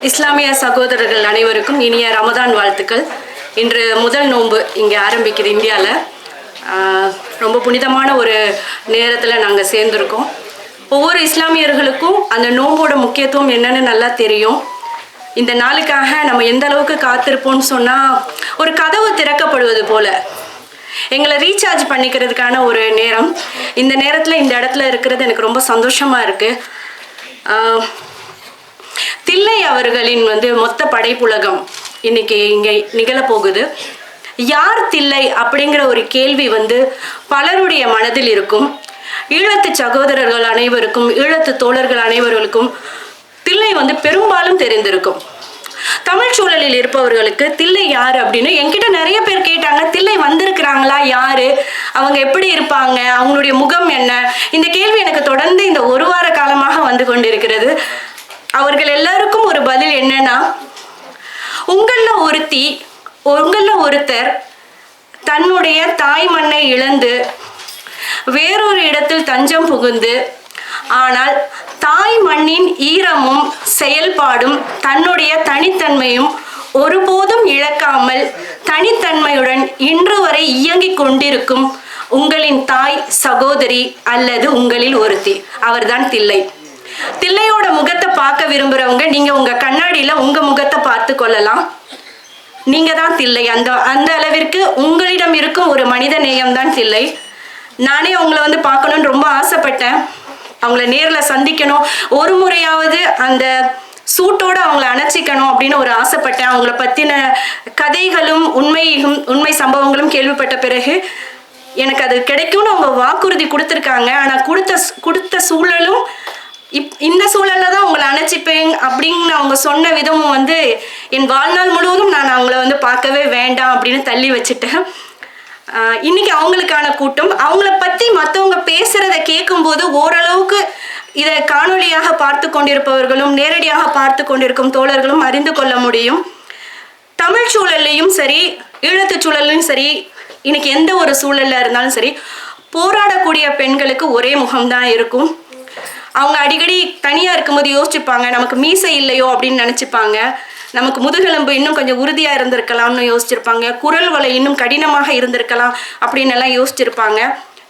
இஸ்லாமிய சகோதரர்கள் அனைவருக்கும் இனிய ரமதான் வாழ்த்துக்கள். இன்று முதல் நோன்பு இங்கே ஆரம்பிக்குது இந்தியாவில். ரொம்ப புனிதமான ஒரு நேரத்தில் நாங்கள் சேர்ந்துருக்கோம். ஒவ்வொரு இஸ்லாமியர்களுக்கும் அந்த நோம்போட முக்கியத்துவம் என்னன்னு நல்லா தெரியும். இந்த நாளுக்காக நம்ம எந்த அளவுக்கு காத்திருப்போம்னு சொன்னால், ஒரு கதவு திறக்கப்படுவது போல எங்களை ரீசார்ஜ் பண்ணிக்கிறதுக்கான ஒரு நேரம். இந்த நேரத்தில் இந்த இடத்துல இருக்கிறது எனக்கு ரொம்ப சந்தோஷமாக இருக்குது. தில்லை அவர்களின் மொத்த படைப்புலகம் இன்னைக்கு இங்கே நிகழப்போகுது. யார் தில்லை அப்படிங்கிற ஒரு கேள்வி பலருடைய மனதில் இருக்கும். ஈழத்து சகோதரர்கள் அனைவருக்கும், ஈழத்து தோழர்கள் அனைவர்களுக்கும் தில்லை பெரும்பாலும் தெரிந்திருக்கும். தமிழ் சூழலில் இருப்பவர்களுக்கு தில்லை யார் அப்படின்னு என்கிட்ட நிறைய பேர் கேட்டாங்க. தில்லை வந்திருக்கிறாங்களா, யாரு, அவங்க எப்படி இருப்பாங்க, அவங்களுடைய முகம் என்ன? இந்த கேள்வி எனக்கு தொடர்ந்து இந்த ஒரு வார காலமாக வந்து கொண்டிருக்கிறது. அவர்கள் எல்லாருக்கும் ஒரு பதில் என்னன்னா, உங்களில் ஒருத்தர் தன்னுடைய தாய் மண்ணை இழந்து வேறொரு இடத்தில் தஞ்சம் புகுந்து, ஆனால் தாய் மண்ணின் ஈரமும் செயல்பாடும் தன்னுடைய தனித்தன்மையும் ஒருபோதும் இழக்காமல் தனித்தன்மையுடன் இன்று வரை இயங்கிக் கொண்டிருக்கும் உங்களின் தாய் சகோதரி அல்லது உங்களில் ஒருத்தி, அவர்தான் தில்லை. தில்லையோட முகத்தை பார்க்க விரும்புறவங்க நீங்க உங்க கண்ணாடியில உங்க முகத்தை பார்த்து கொள்ளலாம். நீங்க தான் தில்லை. அந்த அளவிற்கு உங்களிடம் இருக்கும் ஒரு மனித நேயம் தான் தில்லை. நானே அவங்கள பார்க்கணும்னு ரொம்ப ஆசைப்பட்டேன். அவங்கள நேரில் சந்திக்கணும், ஒரு முறையாவது அந்த சூட்டோடு அவங்கள அணைச்சிக்கணும் அப்படின்னு ஒரு ஆசைப்பட்டேன். அவங்கள பற்றின கதைகளும் உண்மை சம்பவங்களும் கேள்விப்பட்ட பிறகு எனக்கு அது கிடைக்கும்னு அவங்க வாக்குறுதி கொடுத்துருக்காங்க. ஆனால் கொடுத்த சூழலும் இந்த சூழல்ல தான் உங்களை அணைச்சிப்பேன் அப்படின்னு அவங்க சொன்ன விதமும் என் வாழ்நாள் முழுவதும் நான் அவங்கள பார்க்கவே வேண்டாம் அப்படின்னு தள்ளி வச்சுட்டேன். இன்னைக்கு அவங்களுக்கான கூட்டம். அவங்கள பற்றி மற்றவங்க பேசுறத கேட்கும்போது ஓரளவுக்கு இதை காணொலியாக பார்த்து கொண்டிருப்பவர்களும் நேரடியாக பார்த்து கொண்டிருக்கும் தோழர்களும் அறிந்து கொள்ள முடியும். தமிழ் சூழல்லையும் சரி, ஈழத்து சூழல்லையும் சரி, இன்னைக்கு எந்த ஒரு சூழல்ல இருந்தாலும் சரி, போராடக்கூடிய பெண்களுக்கு ஒரே முகம்தான் இருக்கும். அவங்க அடிக்கடி தனியாக இருக்கும்போது யோசிச்சுப்பாங்க, நமக்கு மீசை இல்லையோ அப்படின்னு நினச்சிப்பாங்க. நமக்கு முதுகெலும்பு இன்னும் கொஞ்சம் உறுதியாக இருந்திருக்கலாம்னு யோசிச்சிருப்பாங்க. குரல் வலை இன்னும் கடினமாக இருந்திருக்கலாம் அப்படின்னு எல்லாம் யோசிச்சிருப்பாங்க.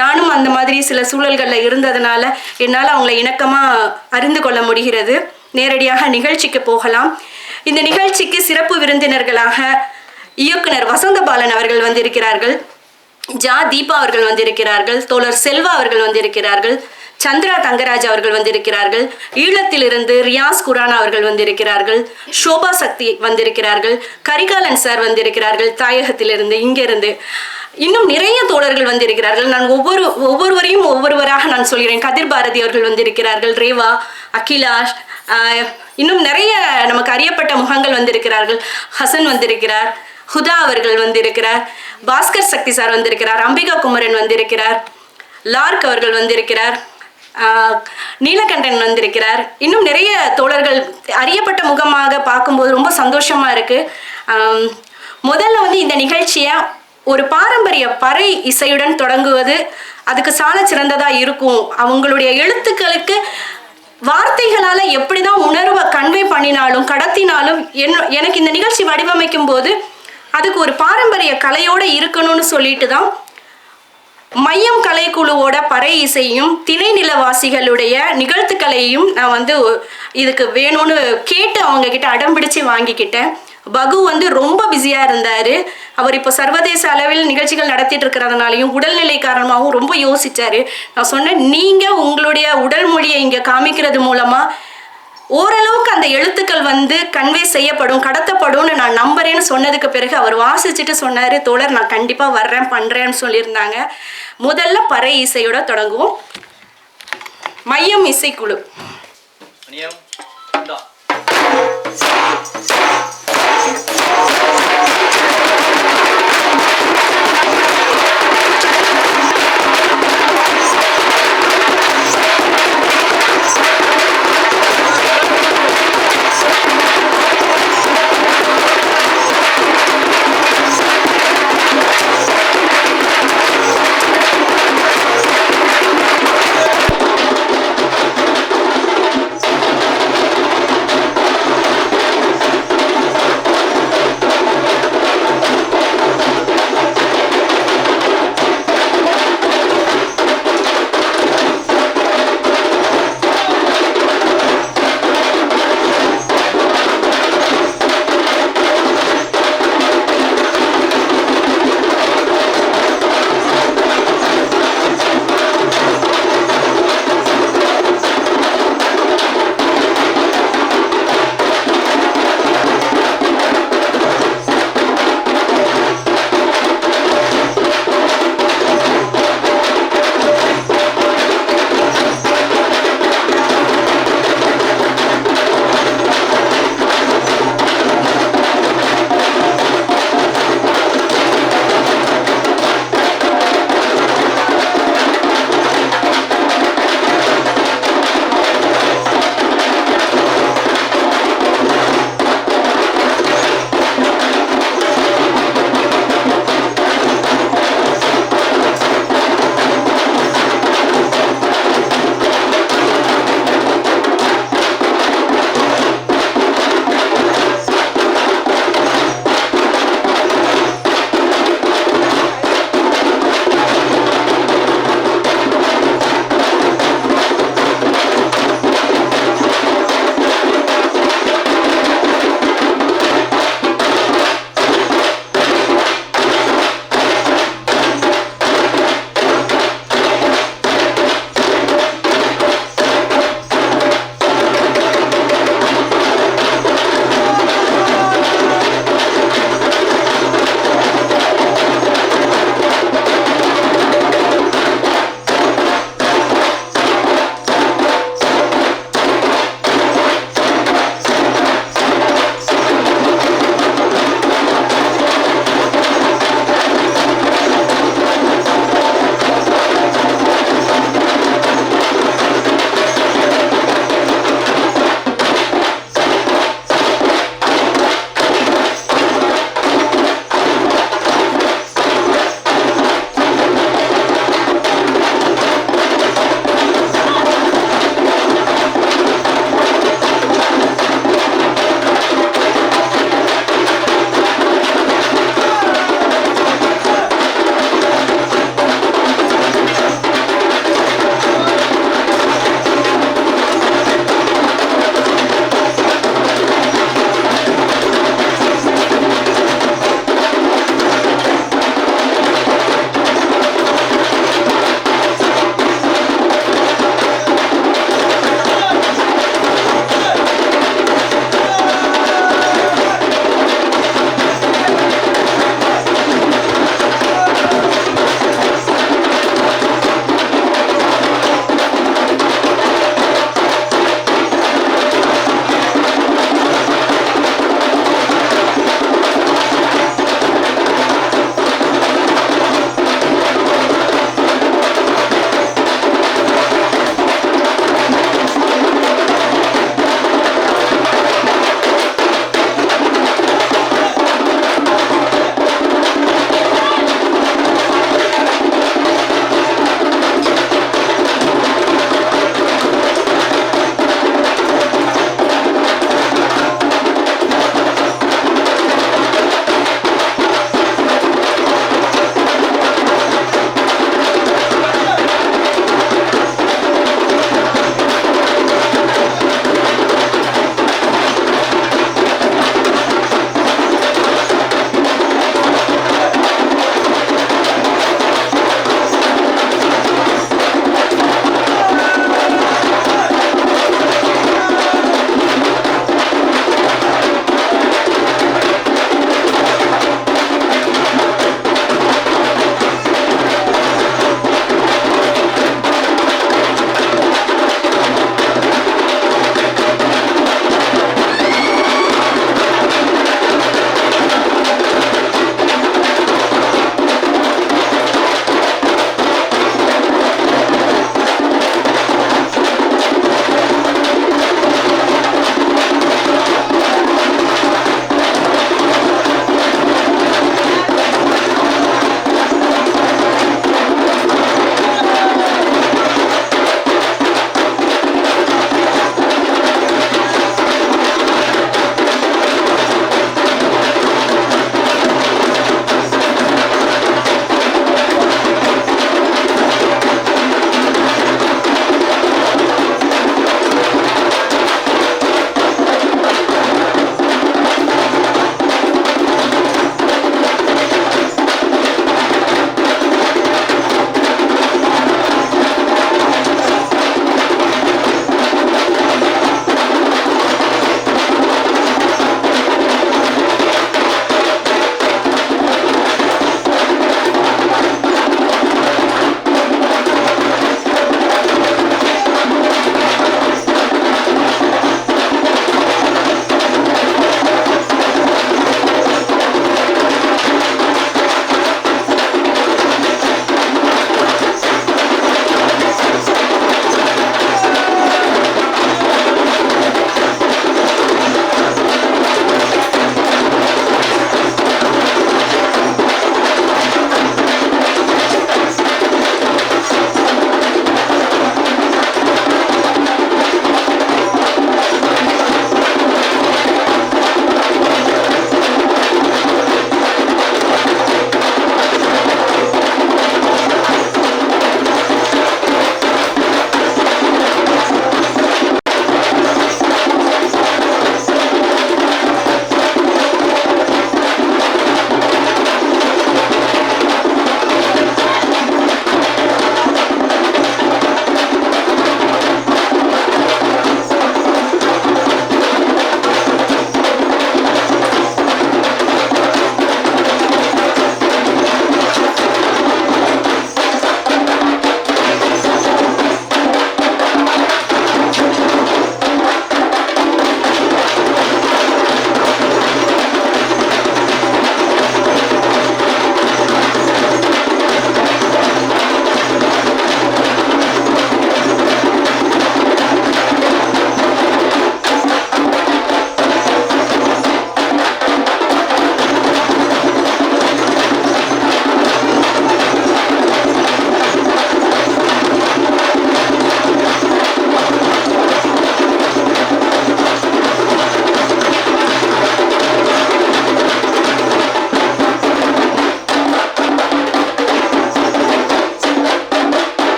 நானும் அந்த மாதிரி சில சூழல்களில் இருந்ததுனால என்னால் அவங்களை இணக்கமாக அறிந்து கொள்ள முடிகிறது. நேரடியாக நிகழ்ச்சிக்கு போகலாம். இந்த நிகழ்ச்சிக்கு சிறப்பு விருந்தினர்களாக இயக்குனர் வசந்தபாலன் அவர்கள் வந்திருக்கிறார்கள், தீபா அவர்கள் வந்திருக்கிறார்கள், தோழர் செல்வா அவர்கள் வந்திருக்கிறார்கள், சந்திரா தங்கராஜ் அவர்கள் வந்திருக்கிறார்கள், ஈழத்திலிருந்து ரியாஸ் குரானா அவர்கள் வந்திருக்கிறார்கள், ஷோபா சக்தி வந்திருக்கிறார்கள், கரிகாலன் சார் வந்திருக்கிறார்கள் தாயகத்திலிருந்து. இங்கிருந்து இன்னும் நிறைய தோழர்கள் வந்திருக்கிறார்கள். நான் ஒவ்வொருவரையும் ஒவ்வொருவராக நான் சொல்கிறேன். கதிர் பாரதி அவர்கள் வந்திருக்கிறார்கள், ரேவா, அகிலாஷ், இன்னும் நிறைய நமக்கு அறியப்பட்ட முகங்கள் வந்திருக்கிறார்கள். ஹசன் வந்திருக்கிறார், ஹுதா அவர்கள் வந்திருக்கிறார், பாஸ்கர் சக்தி சார் வந்திருக்கிறார், அம்பிகா குமரன் வந்திருக்கிறார், லார்க் அவர்கள் வந்திருக்கிறார், நீலகண்டன் வந்திருக்கிறார். இன்னும் நிறைய தோழர்கள் அறியப்பட்ட முகமாக பார்க்கும்போது ரொம்ப சந்தோஷமா இருக்கு. முதல்ல இந்த நிகழ்ச்சியை ஒரு பாரம்பரிய பறை இசையுடன் தொடங்குவது அதுக்கு சால சிறந்ததா இருக்கும். அவங்களுடைய எழுத்துக்களுக்கு வார்த்தைகளால எப்படிதான் உணர்வை கன்வே பண்ணினாலும் கடத்தினாலும் எனக்கு இந்த நிகழ்ச்சி வடிவமைக்கும் போது அதுக்கு ஒரு பாரம்பரிய கலையோட இருக்கணும்னு சொல்லிட்டு தான் மையம் கலைக்குழுவோட பறை இசையும் திணை நிலவாசிகளுடைய நிகழ்த்துக்கலையும் நான் இதுக்கு வேணும்னு கேட்டு அவங்க கிட்ட அடம்பிடிச்சு வாங்கிக்கிட்டேன். பகு ரொம்ப பிஸியாக இருந்தார். அவர் இப்போ சர்வதேச அளவில் நிகழ்ச்சிகள் நடத்திட்டு இருக்கிறதுனாலையும் உடல்நிலை காரணமாகவும் ரொம்ப யோசிச்சாரு. நான் சொன்னேன், நீங்கள் உங்களுடைய உடல் மொழியை இங்கே காமிக்கிறது மூலமாக ஓரளவுக்கு அந்த எழுத்துக்கள் கன்வே செய்யப்படும், கடத்தப்படும்னு நான் நம்புறேன்னு சொன்னதுக்கு பிறகு அவர் வாசிச்சுட்டு சொன்னார், தோழர் நான் கண்டிப்பாக வர்றேன் பண்ணுறேன்னு சொல்லியிருந்தாங்க. முதல்ல பறை இசையோட தொடங்குவோம். மையம் இசைக்குழு.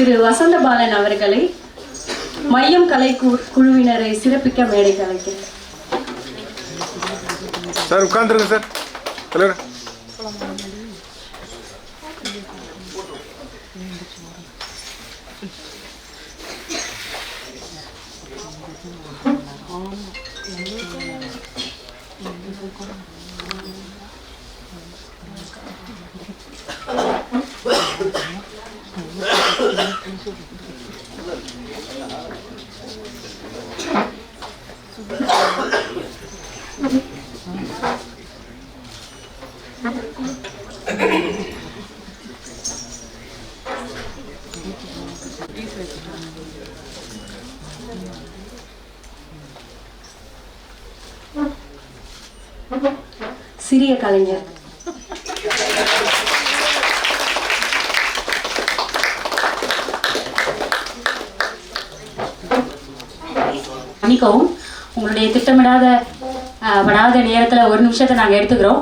திரு வசந்தபாலன் அவர்களை மையம் கலை குழுவினரை சிறப்பிக்க மேடைக்கு அழைக்கிறேன். சார் உட்கார்ந்துருங்க சார். தலைவர் சிறிய கலைஞர் மன்னிக்கவும், உங்களுடைய திட்டமிடாத படாத நேரத்தில் ஒரு நிமிஷத்தை நாங்கள் எடுத்துக்கிறோம்.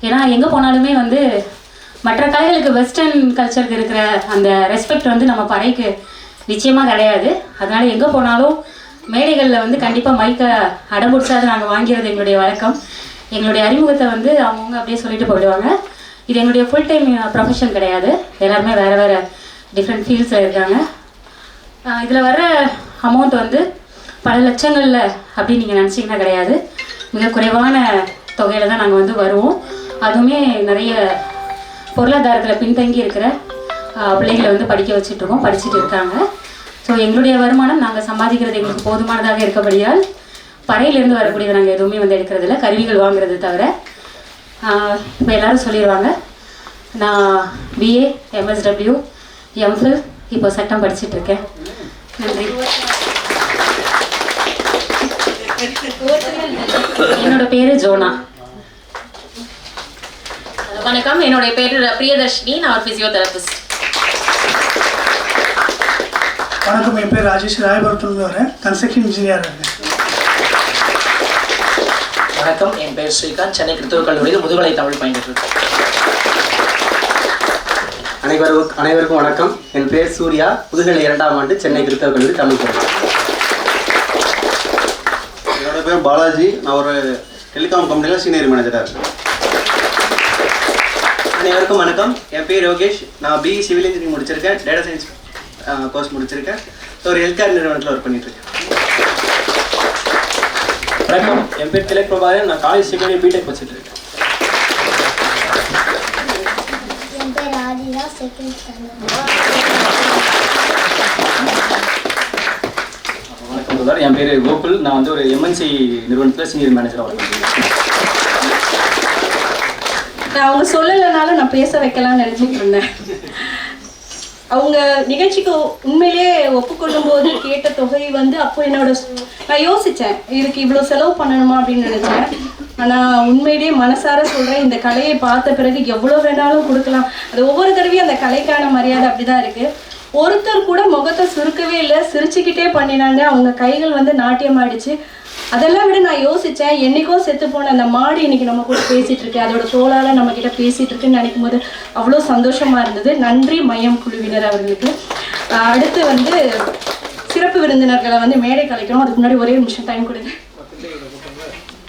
ஏன்னா எங்கே போனாலுமே வந்து மற்ற கலைகளுக்கு வெஸ்டர்ன் கல்ச்சருக்கு இருக்கிற அந்த ரெஸ்பெக்ட் வந்து நம்ம பறைக்கு நிச்சயமாக கிடையாது. அதனால் எங்கே போனாலும் மேடைகளில் வந்து கண்டிப்பாக மைக்கை அடம்பிடிச்சாது நாங்கள் வாங்கிறது எங்களுடைய வழக்கம். எங்களுடைய அறிமுகத்தை வந்து அவங்கவுங்க அப்படியே சொல்லிட்டு போயிடுவாங்க. இது எங்களுடைய ஃபுல் டைம் ப்ரொஃபஷன் கிடையாது. எல்லாருமே வேறு வேறு டிஃப்ரெண்ட் ஃபீல்ட்ஸில் இருக்காங்க. இதில் வர்ற அமௌண்ட் வந்து பல லட்சங்களில் அப்படின்னு நீங்கள் நினச்சிங்கன்னா கிடையாது. மிக குறைவான தொகையில் தான் நாங்கள் வந்து வருவோம். அதுவுமே நிறைய பொருளாதாரத்தில் பின்தங்கி இருக்கிற பிள்ளைகளை வந்து படிக்க வச்சுட்ருக்கோம், படிச்சுட்டு இருக்காங்க. ஸோ எங்களுடைய வருமானம் நாங்கள் சம்பாதிக்கிறது எங்களுக்கு போதுமானதாக இருக்கபடியால் பறையிலேருந்து வரக்கூடியதை நாங்கள் எதுவுமே வந்து எடுக்கிறதில்ல, கருவிகள் வாங்குறது தவிர. இப்போ எல்லோரும் சொல்லிடுவாங்க, நான் பிஏ, MSW, MPhil, இப்போ சட்டம் படிச்சுட்ருக்கேன். நன்றி. என்னோட பேர் ஜோனா. வணக்கம், என்னுடைய பேர் பிரியதர்ஷினி, நான் ஒரு ஃபிசியோதெரபிஸ்ட். வணக்கம், என் பேர் ராஜேஷ், ராயபுரத்துலேருந்து வரேன், கன்ஸ்ட்ரக்ஷன் இன்ஜினியர் இருக்கேன். வணக்கம், என் பேர் ஸ்ரீகாந்த், சென்னை கிறிஸ்துவ கல்லூரியில் முதுகலை தமிழ் பயின்றிருக்கேன். அனைவருக்கும் வணக்கம். என் பேர் சூர்யா, முதுகலை 2ஆம் ஆண்டு, சென்னை கிறிஸ்துவ கல்லூரி தமிழ் பயின்றேன். என்னோட பேர் பாலாஜி, நான் ஒரு டெலிகாம் கம்பெனியில் சீனியர் மேனேஜராக இருக்கேன். அனைவருக்கும் வணக்கம். என் பேர் யோகேஷ், நான் பிஇ சிவில் இன்ஜினியரிங் முடிச்சிருக்கேன், டேட்டா சயின்ஸ் கோர்ஸ் முடிச்சிருக்கேன், ஒரு ஹெல்த் கேர் நிறுவனத்தில் ஒர்க் பண்ணிட்டுருக்கேன். வணக்கம், என் பேர் திலக் பிரபாகரன், நான் காலேஜ் செகண்ட் பிடெக் வச்சுட்டு இருக்கேன். என் பேர் ஆதிரா, செகண்ட் ஸ்டாண்டர்ட். வணக்கம் பிரதர், என் பேர் கோகுல், நான் வந்து ஒரு MNC நிறுவனத்தில் சீனியர் மேனேஜராக ஒர்க் பண்ணுறேன். அவங்க சொல்லலைனாலும் நான் பேச வைக்கலாம்னு நினச்சிட்டு இருந்தேன். அவங்க நிகழ்ச்சிக்கு உண்மையிலே ஒப்புக்கொள்ளும் போது கேட்ட தொகை வந்து அப்போ நான் யோசித்தேன், இதுக்கு இவ்வளோ செலவு பண்ணணுமா அப்படின்னு நினச்சேன். ஆனால் உண்மையிலேயே மனசார சொல்கிறேன், இந்த கலையை பார்த்த பிறகு எவ்வளோ வேணாலும் கொடுக்கலாம். அது ஒவ்வொரு தடவையும் அந்த கலைக்கான மரியாதை அப்படி தான் இருக்குது. ஒருத்தர் கூட முகத்தை சுருக்கவே இல்லை, சிரிச்சுக்கிட்டே பண்ணினாங்க. அவங்க கைகள் வந்து நாட்டியம் ஆயிடுச்சு. அதெல்லாம் விட நான் யோசித்தேன், என்றைக்கோ செத்து போன அந்த மாடு இன்னைக்கு நம்ம கூட பேசிகிட்டு இருக்கு, அதோட தோளால் நம்ம கிட்ட பேசிகிட்டு இருக்குன்னு நினைக்கும் போது அவ்வளோ சந்தோஷமாக இருந்தது. நன்றி மையம் குழுவினர் அவர்களுக்கு. அடுத்து வந்து சிறப்பு விருந்தினர்களை வந்து மேடை கலைக்கிறோம். அதுக்கு முன்னாடி ஒரே நிமிஷம் டைம் கொடுங்க.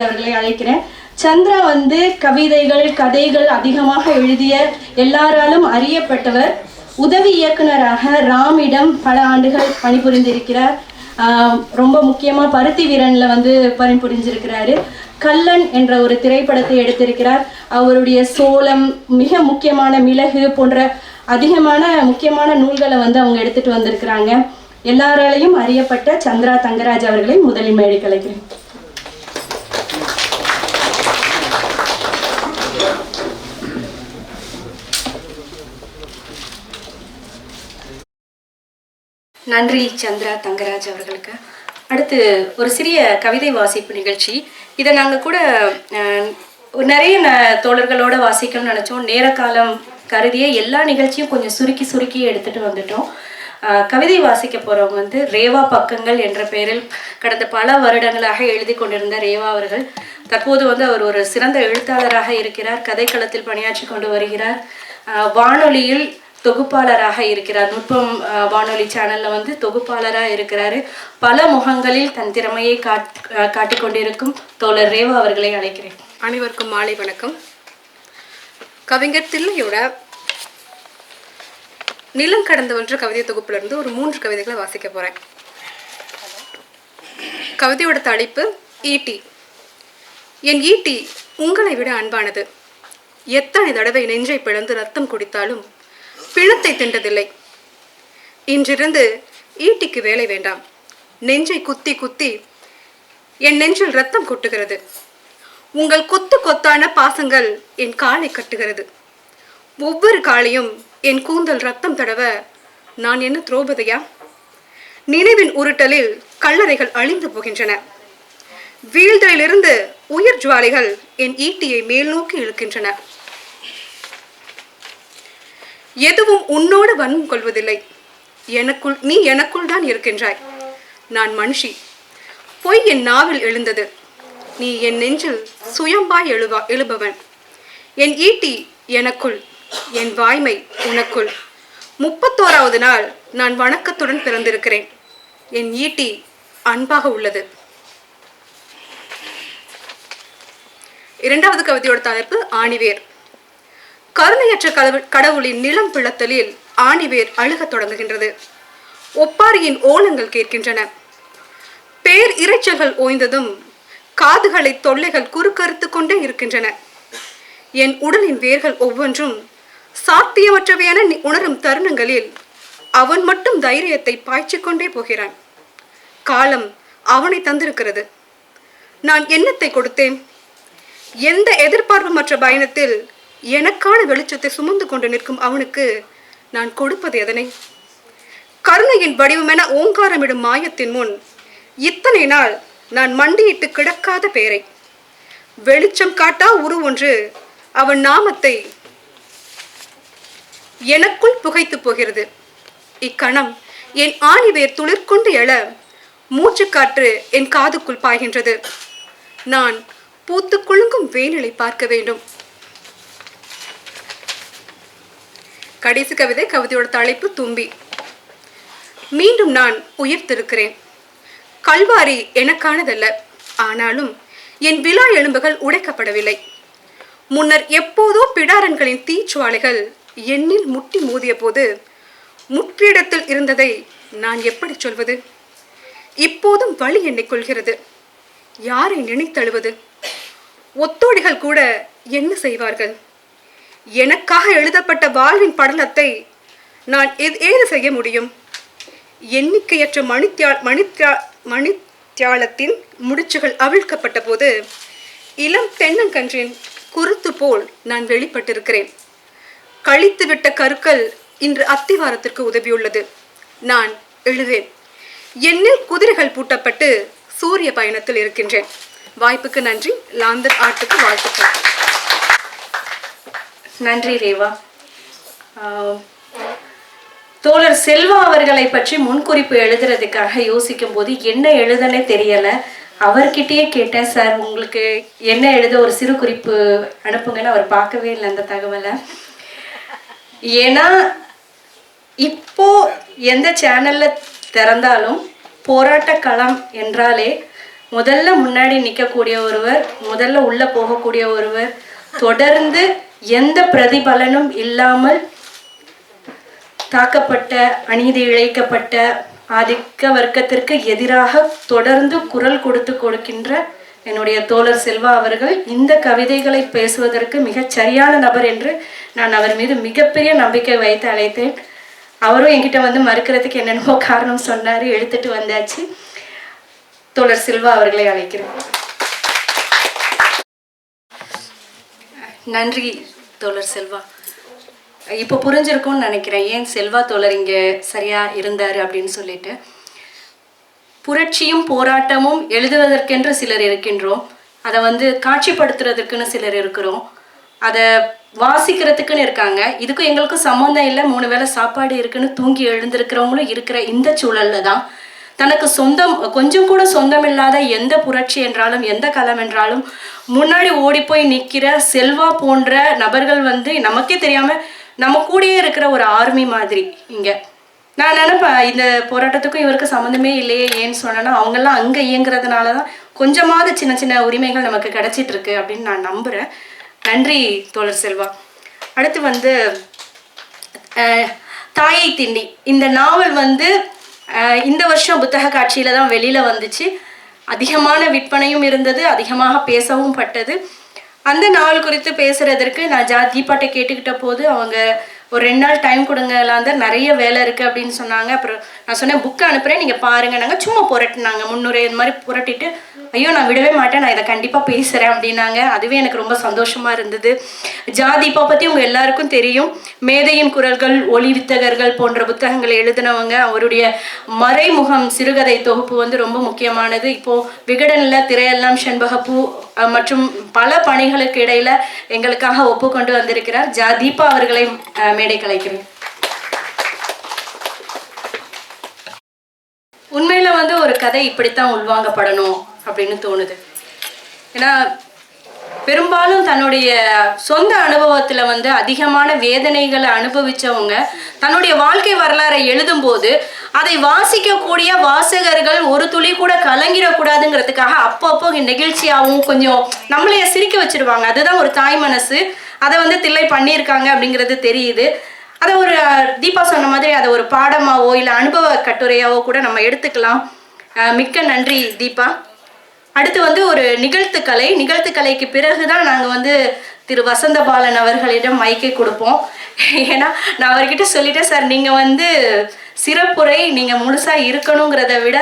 அவர்களை அழைக்கிறேன். சந்திரா வந்து கவிதைகள், கதைகள் அதிகமாக எழுதிய, எல்லாராலும் அறியப்பட்டவர். உதவி இயக்குனராக ராமிடம் பல ஆண்டுகள் பணிபுரிந்திருக்கிறார். ரொம்ப முக்கியமாக பருத்தி வீரனில் வந்து பணிபுரிஞ்சிருக்கிறாரு. கல்லன் என்ற ஒரு திரைப்படத்தை எடுத்திருக்கிறார். அவருடைய சோளம், மிக முக்கியமான மிளகு போன்ற அதிகமான முக்கியமான நூல்களை வந்து அவங்க எடுத்துட்டு வந்திருக்கிறாங்க. எல்லாராலையும் அறியப்பட்ட சந்திரா தங்கராஜ் அவர்களை முதலில் மேடை கலைக்கிறேன். நன்றி சந்திரா தங்கராஜ் அவர்களுக்கு. அடுத்து ஒரு சிறிய கவிதை வாசிப்பு நிகழ்ச்சி. இதை நாங்கள் கூட நிறைய தோழர்களோடு வாசிக்கணும்னு நினச்சோம். நேர காலம் கருதிய எல்லா நிகழ்ச்சியும் கொஞ்சம் சுருக்கி எடுத்துகிட்டு வந்துட்டோம். கவிதை வாசிக்க போகிறவங்க வந்து ரேவா பக்கங்கள் என்ற பெயரில் கடந்த பல வருடங்களாக எழுதி கொண்டிருந்த ரேவா அவர்கள். தற்போது வந்து அவர் ஒரு சிறந்த எழுத்தாளராக இருக்கிறார். கதைக்களத்தில் பணியாற்றி கொண்டு வருகிறார். வானொலியில் தொகுப்பாளராக இருக்கிறார். நுட்பம் வானொலி சேனலில் வந்து தொகுப்பாளராக இருக்கிறாரு. பல முகங்களில் தன் திறமையை காட்டிக் கொண்டிருக்கும் தோழர் ரேவா அவர்களை அழைக்கிறேன். அனைவருக்கும் மாலை வணக்கம். கவிஞர் தில்லையோட நிலம் கடந்தவன்ற கவிதை தொகுப்பிலிருந்து ஒரு 3 கவிதைகளை வாசிக்க போகிறேன். கவிதையோட தலைப்பு ஈட்டி. என் ஈட்டி உங்களை விட அன்பானது. எத்தனை தடவை நெஞ்சை பிளந்து ரத்தம் குடித்தாலும் பிணத்தை தின்றதில்லை. இன்றிருந்து ஈட்டிக்கு வேலை வேண்டாம். நெஞ்சை குத்தி குத்தி என் நெஞ்சில் ரத்தம் கொட்டுகிறது. உங்கள் கொத்து கொத்தான பாசங்கள் என் காலை கட்டுகிறது. ஒவ்வொரு காலையும் என் கூந்தல் ரத்தம் தடவ நான் என்ன திரௌபதியா? நினைவின் உருட்டலில் கல்லறைகள் அழிந்து போகின்றன. வீழ்தலிலிருந்து உயிர் ஜுவாலைகள் என் ஈட்டியை மேல் நோக்கி இழுக்கின்றன. எதுவும் உன்னோடு வன்மம் கொள்வதில்லை. நீ எனக்குள் தான் இருக்கின்றாய். நான் மனுஷி. பொய் என் நாவில் எழுந்தது. நீ என் நெஞ்சில் சுயம்பாய் எழுபவன். என் ஈட்டி எனக்குள், என் வாய்மை உனக்குள். 31வது நாள் நான் வணக்கத்துடன் பிறந்திருக்கிறேன். என் ஈட்டி அன்பாக உள்ளது. 2வது கவிதையோட தலைப்பு ஆணிவேர். கருணையற்ற கடவுளின் நிலம் பிளத்தலில் ஆணிவேர் அழுகத் தொடங்குகின்றது. ஒப்பாரியின் ஓலங்கள் கேட்கின்றன. பேர் இறைச்சல்கள் ஓய்ந்ததும் காதுகளை தொல்லைகள் குறுக்கறுத்து கொண்டே இருக்கின்றன. என் உடலின் வேர்கள் ஒவ்வொன்றும் சாத்தியமற்றவையான உணரும் தருணங்களில் அவன் மட்டும் தைரியத்தை பாய்ச்சிக்கொண்டே போகிறான். காலம் அவனை தந்திருக்கிறது. நான் என்னத்தை கொடுத்தேன்? எந்த எதிர்பார்ப்புமற்ற பயணத்தில் எனக்கான வெளிச்சத்தை சுமந்து கொண்டு நிற்கும் அவனுக்கு நான் கொடுப்பது எதனை? கருணையின் வடிவமென ஓங்காரமிடும் மாயத்தின் முன் இத்தனை நாள் நான் மண்டியிட்டு கிடக்காத பேரை வெளிச்சம் காட்டா உருவொன்று அவன் நாமத்தை எனக்குள் புகைத்து போகிறது. இக்கணம் என் ஆணிவேர் துளிர்கொண்டு எழ மூச்சுக்காற்று என் காதுக்குள் பாய்கின்றது. நான் பூத்து குலுங்கும் வேனிலை பார்க்க வேண்டும். கடைசி கவிதை, கவிதையோட தலைப்பு தும்பி. மீண்டும் நான் உயிர்த்திருக்கிறேன். கல்வாரி எனக்கானதல்ல. ஆனாலும் என் விழா எலும்புகள் உடைக்கப்படவில்லை. முன்னர் எப்போதோ பிடாரன்களின் தீச்சுவாலைகள் என்னில் முட்டி மோதிய போது முற்றிடத்தில் இருந்ததை நான் எப்படி சொல்வது? இப்போதும் வலி என்னை கொள்கிறது. யாரை நினைத்தழுவது? ஒத்தோடிகள் கூட என்ன செய்வார்கள்? எனக்காக எழுதப்பட்ட வாழ்வின் படலத்தை நான் ஏது செய்ய முடியும்? எண்ணிக்கையற்ற மணித்தியாலத்தின் முடிச்சுகள் அவிழ்க்கப்பட்ட போது இளம் தென்னங்கன்றின் குருத்து போல் நான் வெளிப்பட்டிருக்கிறேன். கழித்துவிட்ட கருக்கள் இன்று அத்திவாரத்திற்கு உதவியுள்ளது. நான் எழுதேன். என்னில் குதிரைகள் பூட்டப்பட்டு சூரிய பயணத்தில் இருக்கின்றேன். வாய்ப்புக்கு நன்றி. லாந்தர் ஆர்ட்டுக்கு வாழ்த்துக்கள். நன்றி ரேவா. தோழர் செல்வா அவர்களை பற்றி முன்குறிப்பு எழுதுறதுக்காக யோசிக்கும் போது என்ன எழுதனே தெரியலை. அவர்கிட்டயே கேட்டேன், சார் உங்களுக்கு என்ன எழுத ஒரு சிறு குறிப்பு அனுப்புங்கன்னு. அவர் பார்க்கவே இல்லை அந்த தகவலை. ஏன்னா இப்போ எந்த சேனல்ல திறந்தாலும் போராட்ட களம் என்றாலே முதல்ல முன்னாடி நிற்கக்கூடிய ஒருவர், முதல்ல உள்ள போகக்கூடிய ஒருவர், தொடர்ந்து எந்த பிரதிபலனும் இல்லாமல் தாக்கப்பட்ட, அநீதி இழைக்கப்பட்ட ஆதிக்க வர்க்கத்திற்கு எதிராக தொடர்ந்து குரல் கொடுக்கின்ற என்னுடைய தோழர் செல்வா அவர்கள் இந்த கவிதைகளை பேசுவதற்கு மிகச் சரியான நபர் என்று நான் அவர் மீது மிகப்பெரிய நம்பிக்கை வைத்து அழைத்தேன். அவரும் என்கிட்ட வந்து மறுக்கிறதுக்கு என்னென்னமோ காரணம் சொன்னார். எடுத்துட்டு வந்தாச்சு. தோழர் செல்வா அவர்களை அழைக்கிறேன். நன்றி தோழர் செல்வா. இப்போ புரிஞ்சிருக்கும்னு நினைக்கிறேன் ஏன் செல்வா தோழர் இங்கே சரியா இருந்தார் அப்படின்னு சொல்லிட்டு. புரட்சியும் போராட்டமும் எழுதுவதற்கென்று சிலர் இருக்கின்றோம், அதை வந்து காட்சிப்படுத்துறதுக்குன்னு சிலர் இருக்கிறோம், அதை வாசிக்கிறதுக்குன்னு இருக்காங்க. இதுக்கும் எங்களுக்கும் சம்மந்தம் இல்லை. 3 வேளை சாப்பாடு இருக்குன்னு தூங்கி எழுந்திருக்கிறவங்களும் இருக்கிற இந்த சூழல்ல தான் தனக்கு கொஞ்சம் கூட சொந்தம் இல்லாத எந்த புரட்சி என்றாலும் எந்த களம் என்றாலும் முன்னாடி ஓடி போய் நிற்கிற செல்வா போன்ற நபர்கள் வந்து நமக்கே தெரியாம நம்ம கூடயே இருக்கிற ஒரு ஆர்மி மாதிரி இங்கே. நான் நினைப்பேன் இந்த போராட்டத்துக்கும் இவருக்கு சம்மந்தமே இல்லையே. ஏன்னு சொன்னேன்னா அவங்கெல்லாம் அங்கே இயங்குறதுனால தான் கொஞ்சமாவது சின்ன சின்ன உரிமைகள் நமக்கு கிடைச்சிட்ருக்கு அப்படின்னு நான் நம்புகிறேன். நன்றி தோழர் செல்வா. அடுத்து வந்து தாயை திண்ணி இந்த நாவல் வந்து இந்த வருஷம் புத்தக காட்சியில் தான் வெளியில் வந்துச்சு. அதிகமான விற்பனையும் இருந்தது, அதிகமாக பேசவும் பட்டது. அந்த நாவல் குறித்து பேசுகிறதற்கு நான் தீபாட்டை கேட்டுக்கிட்ட போது அவங்க ஒரு 2 நாள் டைம் கொடுங்கலாம் தான், நிறைய வேலை இருக்குது அப்படின்னு சொன்னாங்க. அப்புறம் நான் சொன்னேன் புக்கை அனுப்புகிறேன் நீங்கள் பாருங்கள். நாங்கள் சும்மா புரட்டினாங்க 300 இது மாதிரி புரட்டிட்டு, ஐயோ நான் விடவே மாட்டேன், நான் இதை கண்டிப்பாக பேசுகிறேன் அப்படின்னாங்க. அதுவே எனக்கு ரொம்ப சந்தோஷமாக இருந்தது. தீபா பற்றி உங்கள் எல்லாருக்கும் தெரியும். மேதையின் குரல்கள், ஒளி வித்தகர்கள் போன்ற புத்தகங்களை எழுதினவங்க. அவருடைய மறைமுகம் சிறுகதை தொகுப்பு வந்து ரொம்ப முக்கியமானது. இப்போது விகடனில் திரையெல்லாம் செண்பகப்பூ மற்றும் பல பணிகளுக்கு இடையில எங்களுக்காக ஒப்புக்கொண்டு வந்திருக்கிறார். தீபா அவர்களை மேடை கலைக்கிறேன். உண்மையில வந்து ஒரு கதை இப்படித்தான் உள்வாங்கப்படணும் அப்படின்னு தோணுது. ஏன்னா பெரும்பாலும் தன்னுடைய சொந்த அனுபவத்துல வந்து அதிகமான வேதனைகளை அனுபவிச்சவங்க தன்னுடைய வாழ்க்கை வரலாறை எழுதும்போது அதை வாசிக்கக்கூடிய வாசகர்கள் ஒரு துளி கூட கலங்கிடக்கூடாதுங்கிறதுக்காக அப்பப்போ நெகிழ்ச்சியாகவும் கொஞ்சம் நம்மளைய சிரிக்க வச்சிருவாங்க. அதுதான் ஒரு தாய் மனசு. அதை வந்து தில்லை பண்ணியிருக்காங்க அப்படிங்கிறது தெரியுது. அதை ஒரு தீபா சொன்ன மாதிரி அதை ஒரு பாடமாவோ இல்லை அனுபவ கட்டுரையாவோ கூட நம்ம எடுத்துக்கலாம். மிக்க நன்றி தீபா. அடுத்து வந்து ஒரு நிகழ்த்துக்கலைக்கு பிறகுதான் நாங்கள் வந்து திரு வசந்தபாலன் அவர்களிடம் மைக்கை கொடுப்போம். ஏன்னா நான் அவர்கிட்ட சொல்லிட்டேன், சார் நீங்கள் வந்து சிறப்புரை நீங்கள் முழுசாக இருக்கணுங்கிறத விட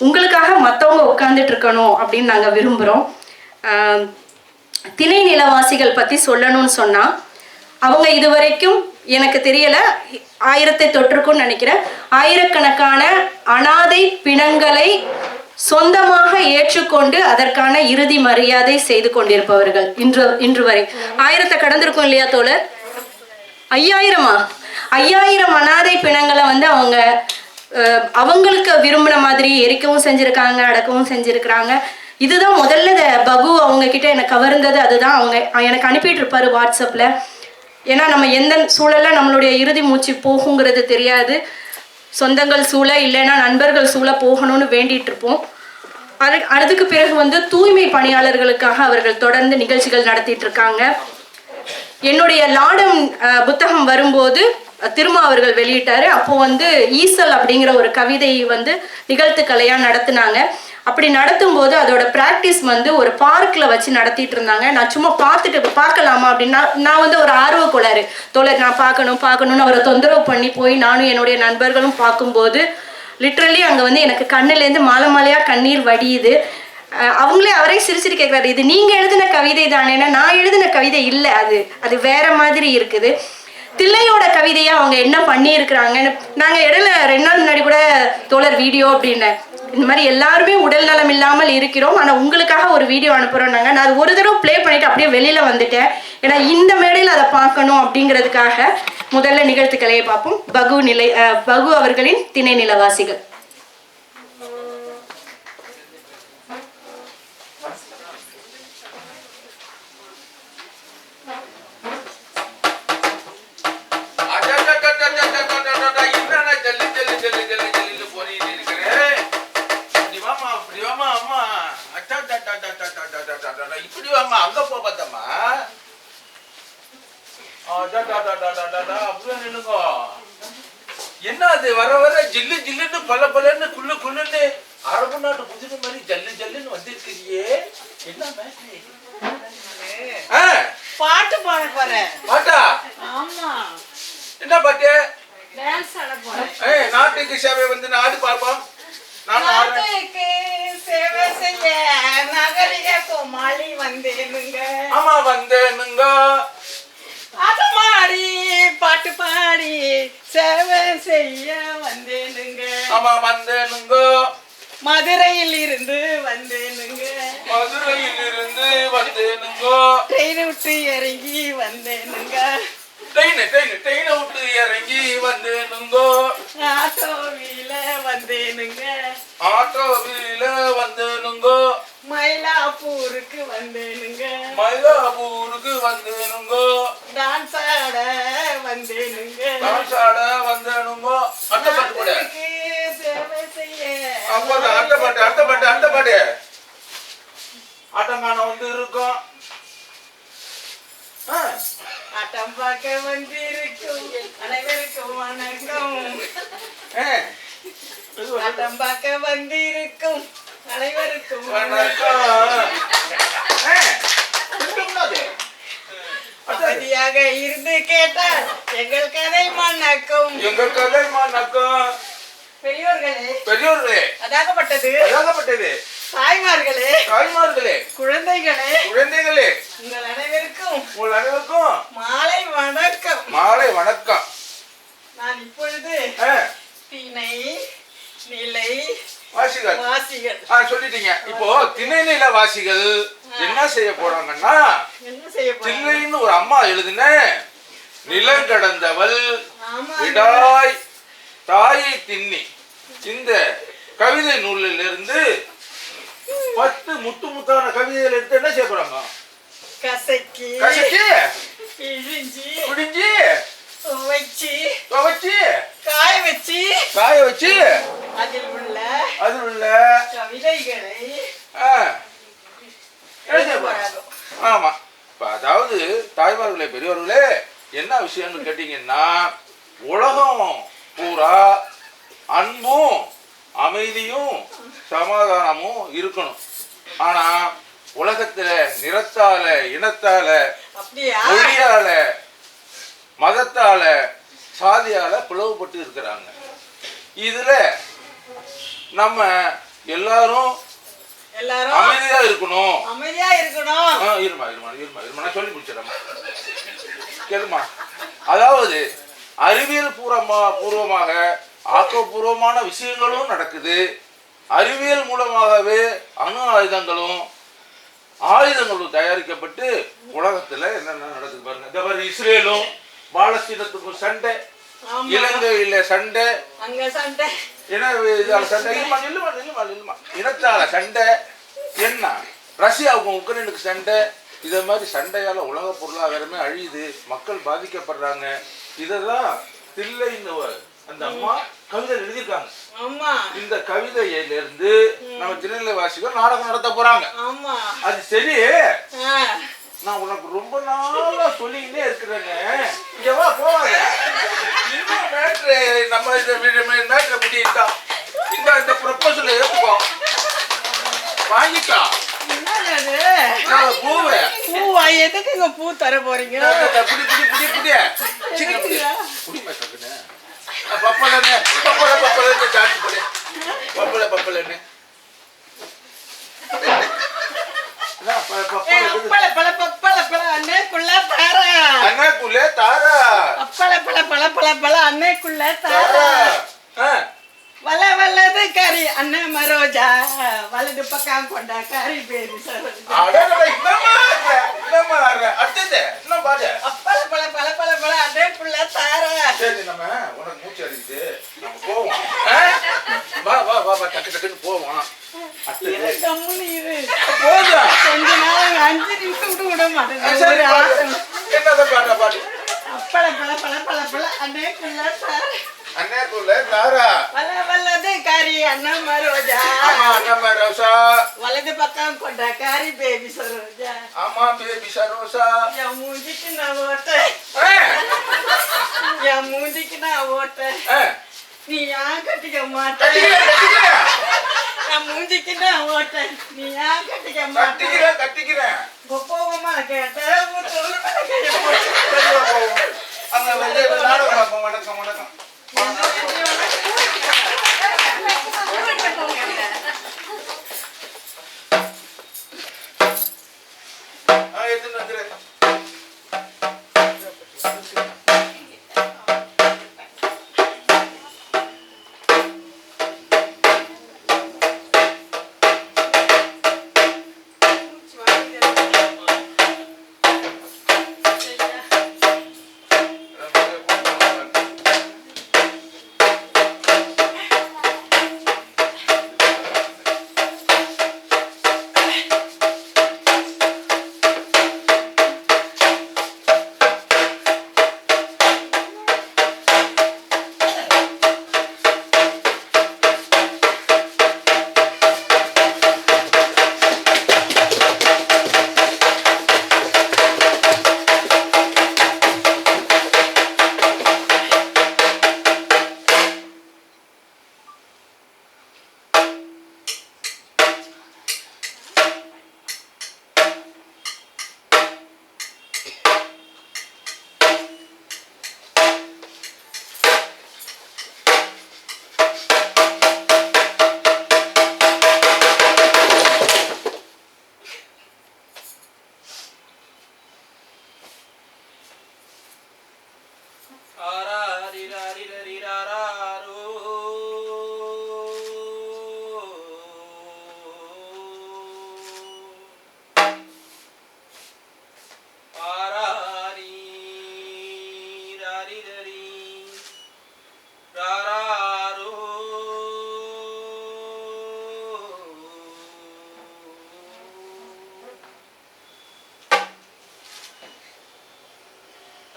உங்களுக்காக மற்றவங்க உட்காந்துட்டு இருக்கணும் அப்படின்னு நாங்கள் விரும்புகிறோம். திணை நிலவாசிகள் பற்றி சொல்லணும்னு சொன்னால் அவங்க இதுவரைக்கும் எனக்கு தெரியலை 1000 தொற்றுக்குன்னு நினைக்கிறேன். ஆயிரக்கணக்கான அனாதை பிணங்களை சொந்தமாக ஏற்றுக்கொண்டு அதற்கான இறுதி மரியாதை செய்து கொண்டிருப்பவர்கள் இன்று வரை 1000 கடந்திருக்கும் இல்லையா தோழர்? 5000 அனாதை பிணங்களை வந்து அவங்களுக்கு விரும்பின மாதிரி எரிக்கவும் செஞ்சுருக்காங்க, அடக்கவும் செஞ்சுருக்கிறாங்க. இதுதான் முதல்ல பகு அவங்க கிட்ட எனக்கு கவர்ந்தது. அதுதான் அவங்க எனக்கு அனுப்பிட்டு இருப்பாரு வாட்ஸ்அப்பில். ஏன்னா நம்ம எந்த சூழலில் நம்மளுடைய இறுதி மூச்சு போகுங்கிறது தெரியாது. சொந்தங்கள் சூழ இல்லைன்னா நண்பர்கள் சூழ போகணும்னு வேண்டிட்டு இருப்போம். அதுக்கு பிறகு வந்து தூய்மை பணியாளர்களுக்காக அவர்கள் தொடர்ந்து நிகழ்ச்சிகள் நடத்திட்டு இருக்காங்க. என்னுடைய லாடம் புத்தகம் வரும்போது திரும்ப அவர்கள் வெளியிட்டாரு. அப்போ வந்து ஈசல் அப்படிங்கிற ஒரு கவிதை வந்து நிகழ்த்துக்கலையாக நடத்துனாங்க. அப்படி நடத்தும் போது அதோட ப்ராக்டிஸ் வந்து ஒரு பார்க்கில் வச்சு நடத்திட்டு இருந்தாங்க. நான் சும்மா பார்க்கலாமா அப்படின்னா நான் வந்து ஒரு ஆர்வ கோளாறு தோழர், நான் பார்க்கணும்னு அவரை தொந்தரவு பண்ணி போய் நானும் என்னுடைய நண்பர்களும் பார்க்கும்போது லிட்ரலி அங்கே வந்து எனக்கு கண்ணுலேருந்து மாலையாக கண்ணீர் வடியுது. அவரே சிரிச்சிட்டு கேட்குறாரு, இது நீங்கள் எழுதின கவிதை தானேன்னா நான் எழுதின கவிதை இல்லை, அது வேற மாதிரி இருக்குது. தில்லையோட கவிதையை அவங்க என்ன பண்ணியிருக்கிறாங்கன்னு நாங்கள் இடையில 2 நாள் முன்னாடி கூட தோழர் வீடியோ அப்படின்னு இந்த மாதிரி எல்லாருமே உடல் நலம் இல்லாமல் இருக்கிறோம், ஆனால் உங்களுக்காக ஒரு வீடியோ அனுப்புகிறோம்னாங்க. நான் அது ஒரு தடவை ப்ளே பண்ணிவிட்டு அப்படியே வெளியில் வந்துட்டேன். ஏன்னா இந்த மேடையில் அதை பார்க்கணும் அப்படிங்கிறதுக்காக முதல்ல நிகழ்த்துக்கலையை பார்ப்போம். பகு அவர்களின் திணை நிலவாசிகள். என்ன அது வர வர ஜில்லு ஜில்லுன்னு பல குள்ளுன்னு அரபு நாட்டு குதிரை மாதிரி ஜல்லுன்னு வந்திருக்கிறியே, என்ன பாட்டு பாட போறேன். பாட்டா? ஆமா. என்ன பாட்டு? டான்ஸ் ஆட போறேன். நாட்டுக்கு சேவை வந்து நாடு பார்ப்போம். நாட்டுக்கு சேவை செய்ய நகரிக கோமாளி வந்தேனுங்க. ஆமா வந்தேனுங்க. அது மாடி பாட்டு பாடி சேவை செய்ய வந்தேனுங்க. ஆமா வந்தேனுங்க. மதுரையில் இருந்து வந்தேனுங்க. ட்ரெயின் விட்டு இறங்கி வந்தேனுங்க. ட்ரெயினை விட்டு இறங்கி வந்தேனுங்க. ஆட்டோவில வந்தேனுங்க. ஆட்டோவில வந்தேனுங்க. மயிலாப்பூருக்கு வந்தேனுங்க மயிலாப்பூருக்கு வந்தேனுங்கோ டான்ஸ் ஆட வந்தேனுங்க டான்ஸ் ஆட வந்தேனுங்கோ அந்த பாட்டு கூட சேவை செய்ய அப்ப அந்த பாட்டு ஆட்டங்கான வந்து இருக்கும் ஆட்டம் பார்க்க வந்திருக்கும் அனைவருக்கும் வணக்கம் ஆட்டம் பார்க்க வந்திருக்கும் அனைவருக்கும் அமைதியாக இருந்து கேட்டால் எங்கள் கதை மணக்கும் பெரியோர்களே அதாகப்பட்டது தாய்மார்களே குழந்தைகளே உங்கள் அனைவருக்கும் மாலை வணக்கம் நான் இப்பொழுது திணை நிலை வாசிகள் சொல்லிட்டீங்க. இப்போ திணை நில வாசிகள் என்ன செய்ய போறாங்கன்னா தில்லைன்னு ஒரு அம்மா எழுதுன நிலங்கடந்தவள் விடாய் தாயை திண்ணி இந்த கவிதை நூலில் இருந்து 10 முத்தான கவிதைகள் எடுத்து என்ன செய்ய போறாங்க? கசக்கி பிழிஞ்சி துவைச்சு காய வச்சு அதில் உள்ள கவிதைகளை ஆமா. அதாவது தாய்மார்களே பெரியவர்களே என்ன விஷயம்னு கேட்டீங்கன்னா உலகம் பூரா அன்பும் அமைதியும் சமாதானமும் இருக்கணும். ஆனா உலகத்துல நிறத்தால இனத்தால மொழியால மதத்தால சாதியால பிளவுபட்டு இருக்கிறாங்க. இதுல நம்ம எல்லாரும் அமைதியா இருக்கணும். நான் சொல்லி முடிச்சிடமா கேளுமா. அதாவது அறிவியல் பூர்வமாக ஆக்கப்பூர்வமான விஷயங்களும் நடக்குது. அறிவியல் மூலமாகவே அணு ஆயுதங்களும் தயாரிக்கப்பட்டு உலகத்துல என்னென்ன நடக்குது பாருங்க. இஸ்ரேலும் பாலஸ்தீனத்துக்கும் சண்டை, இலங்கையில சண்டை, சண்டை இனத்தால சண்டை, என்ன ரஷ்யாவுக்கும் உக்ரைனுக்கு சண்டை. இத மாதிரி சண்டையால உலக பொருளாதாரமே அழியுது, மக்கள் பாதிக்கப்படுறாங்க. இதெல்லாம் தில்லைன்னு அந்த அம்மா கவிதை எழுதியிருக்காங்க. இந்த கவிதையில இருந்து நம்ம திணைநிலை வாசிகள் நாடகம் நடத்த போறாங்க. அது சரி, நான் உனக்கு ரொம்ப நாளா சொல்லிக்கிட்டே இருக்கிறேங்க. இங்க வா போவாங்க. இன்னும் மேட்ரு நம்ம மேட்ரு முடியுதா? இந்த ப்ரொபோசல் ஏற்றுக்கோ, வாங்கிக்கா. எதுக்கு பூ தர போறீங்க? வல்லது கறி அண்ணன் மரோஜா வலது பக்கம் கொண்ட கறி பேபி கொஞ்ச நாள் 5 நிமிஷம் விட மாட்டேன். வல்லது கறி அண்ணன் மரோஜா வலது பக்கம் கொண்ட கறி பேபி சரோஜா. என் மூஞ்சிக்கு நான் ஓட்டேன் நீ ஏன் கட்டிக்க மாட்டேன். என் மூஞ்சிக்கு நான் ஓட்டேன் நீ ஏன் கட்டிக்க மாட்டேன். கட்டிக்கிறேன் கோபமா கேட்ட வணக்கம் வணக்கம்.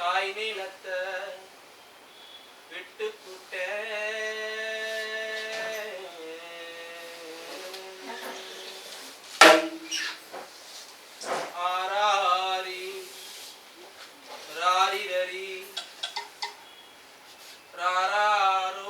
தாய் நிலத்தை விட்டு ஆராரி ராரி ரரி ராரோ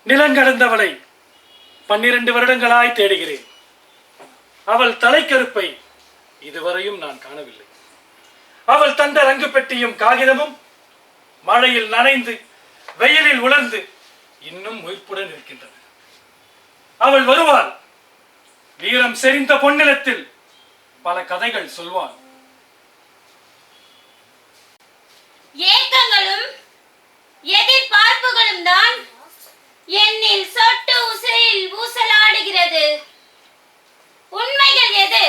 நிலங்கடந்தவளை 12 வருடங்களாய் தேடுகிறேன். அவள் தலைக்கருப்பை இதுவரையும் நான் காணவில்லை. அவள் தந்த ரங்கு பெட்டியும் காகிதமும் மழையில் நனைந்து வெயிலில் உலர்ந்து இன்னும் உயிர்ப்புடன் இருக்கின்றன. அவள் வருவாள். வீரம் செறிந்த பொன்னிலத்தில் பல கதைகள் சொல்வாள். ஏக்கங்களும் எதிர்பார்ப்புகளும் தான் என்னில் சொட்டு உசிரில் ஊசலாடுகிறது. உண்மைகள் எது,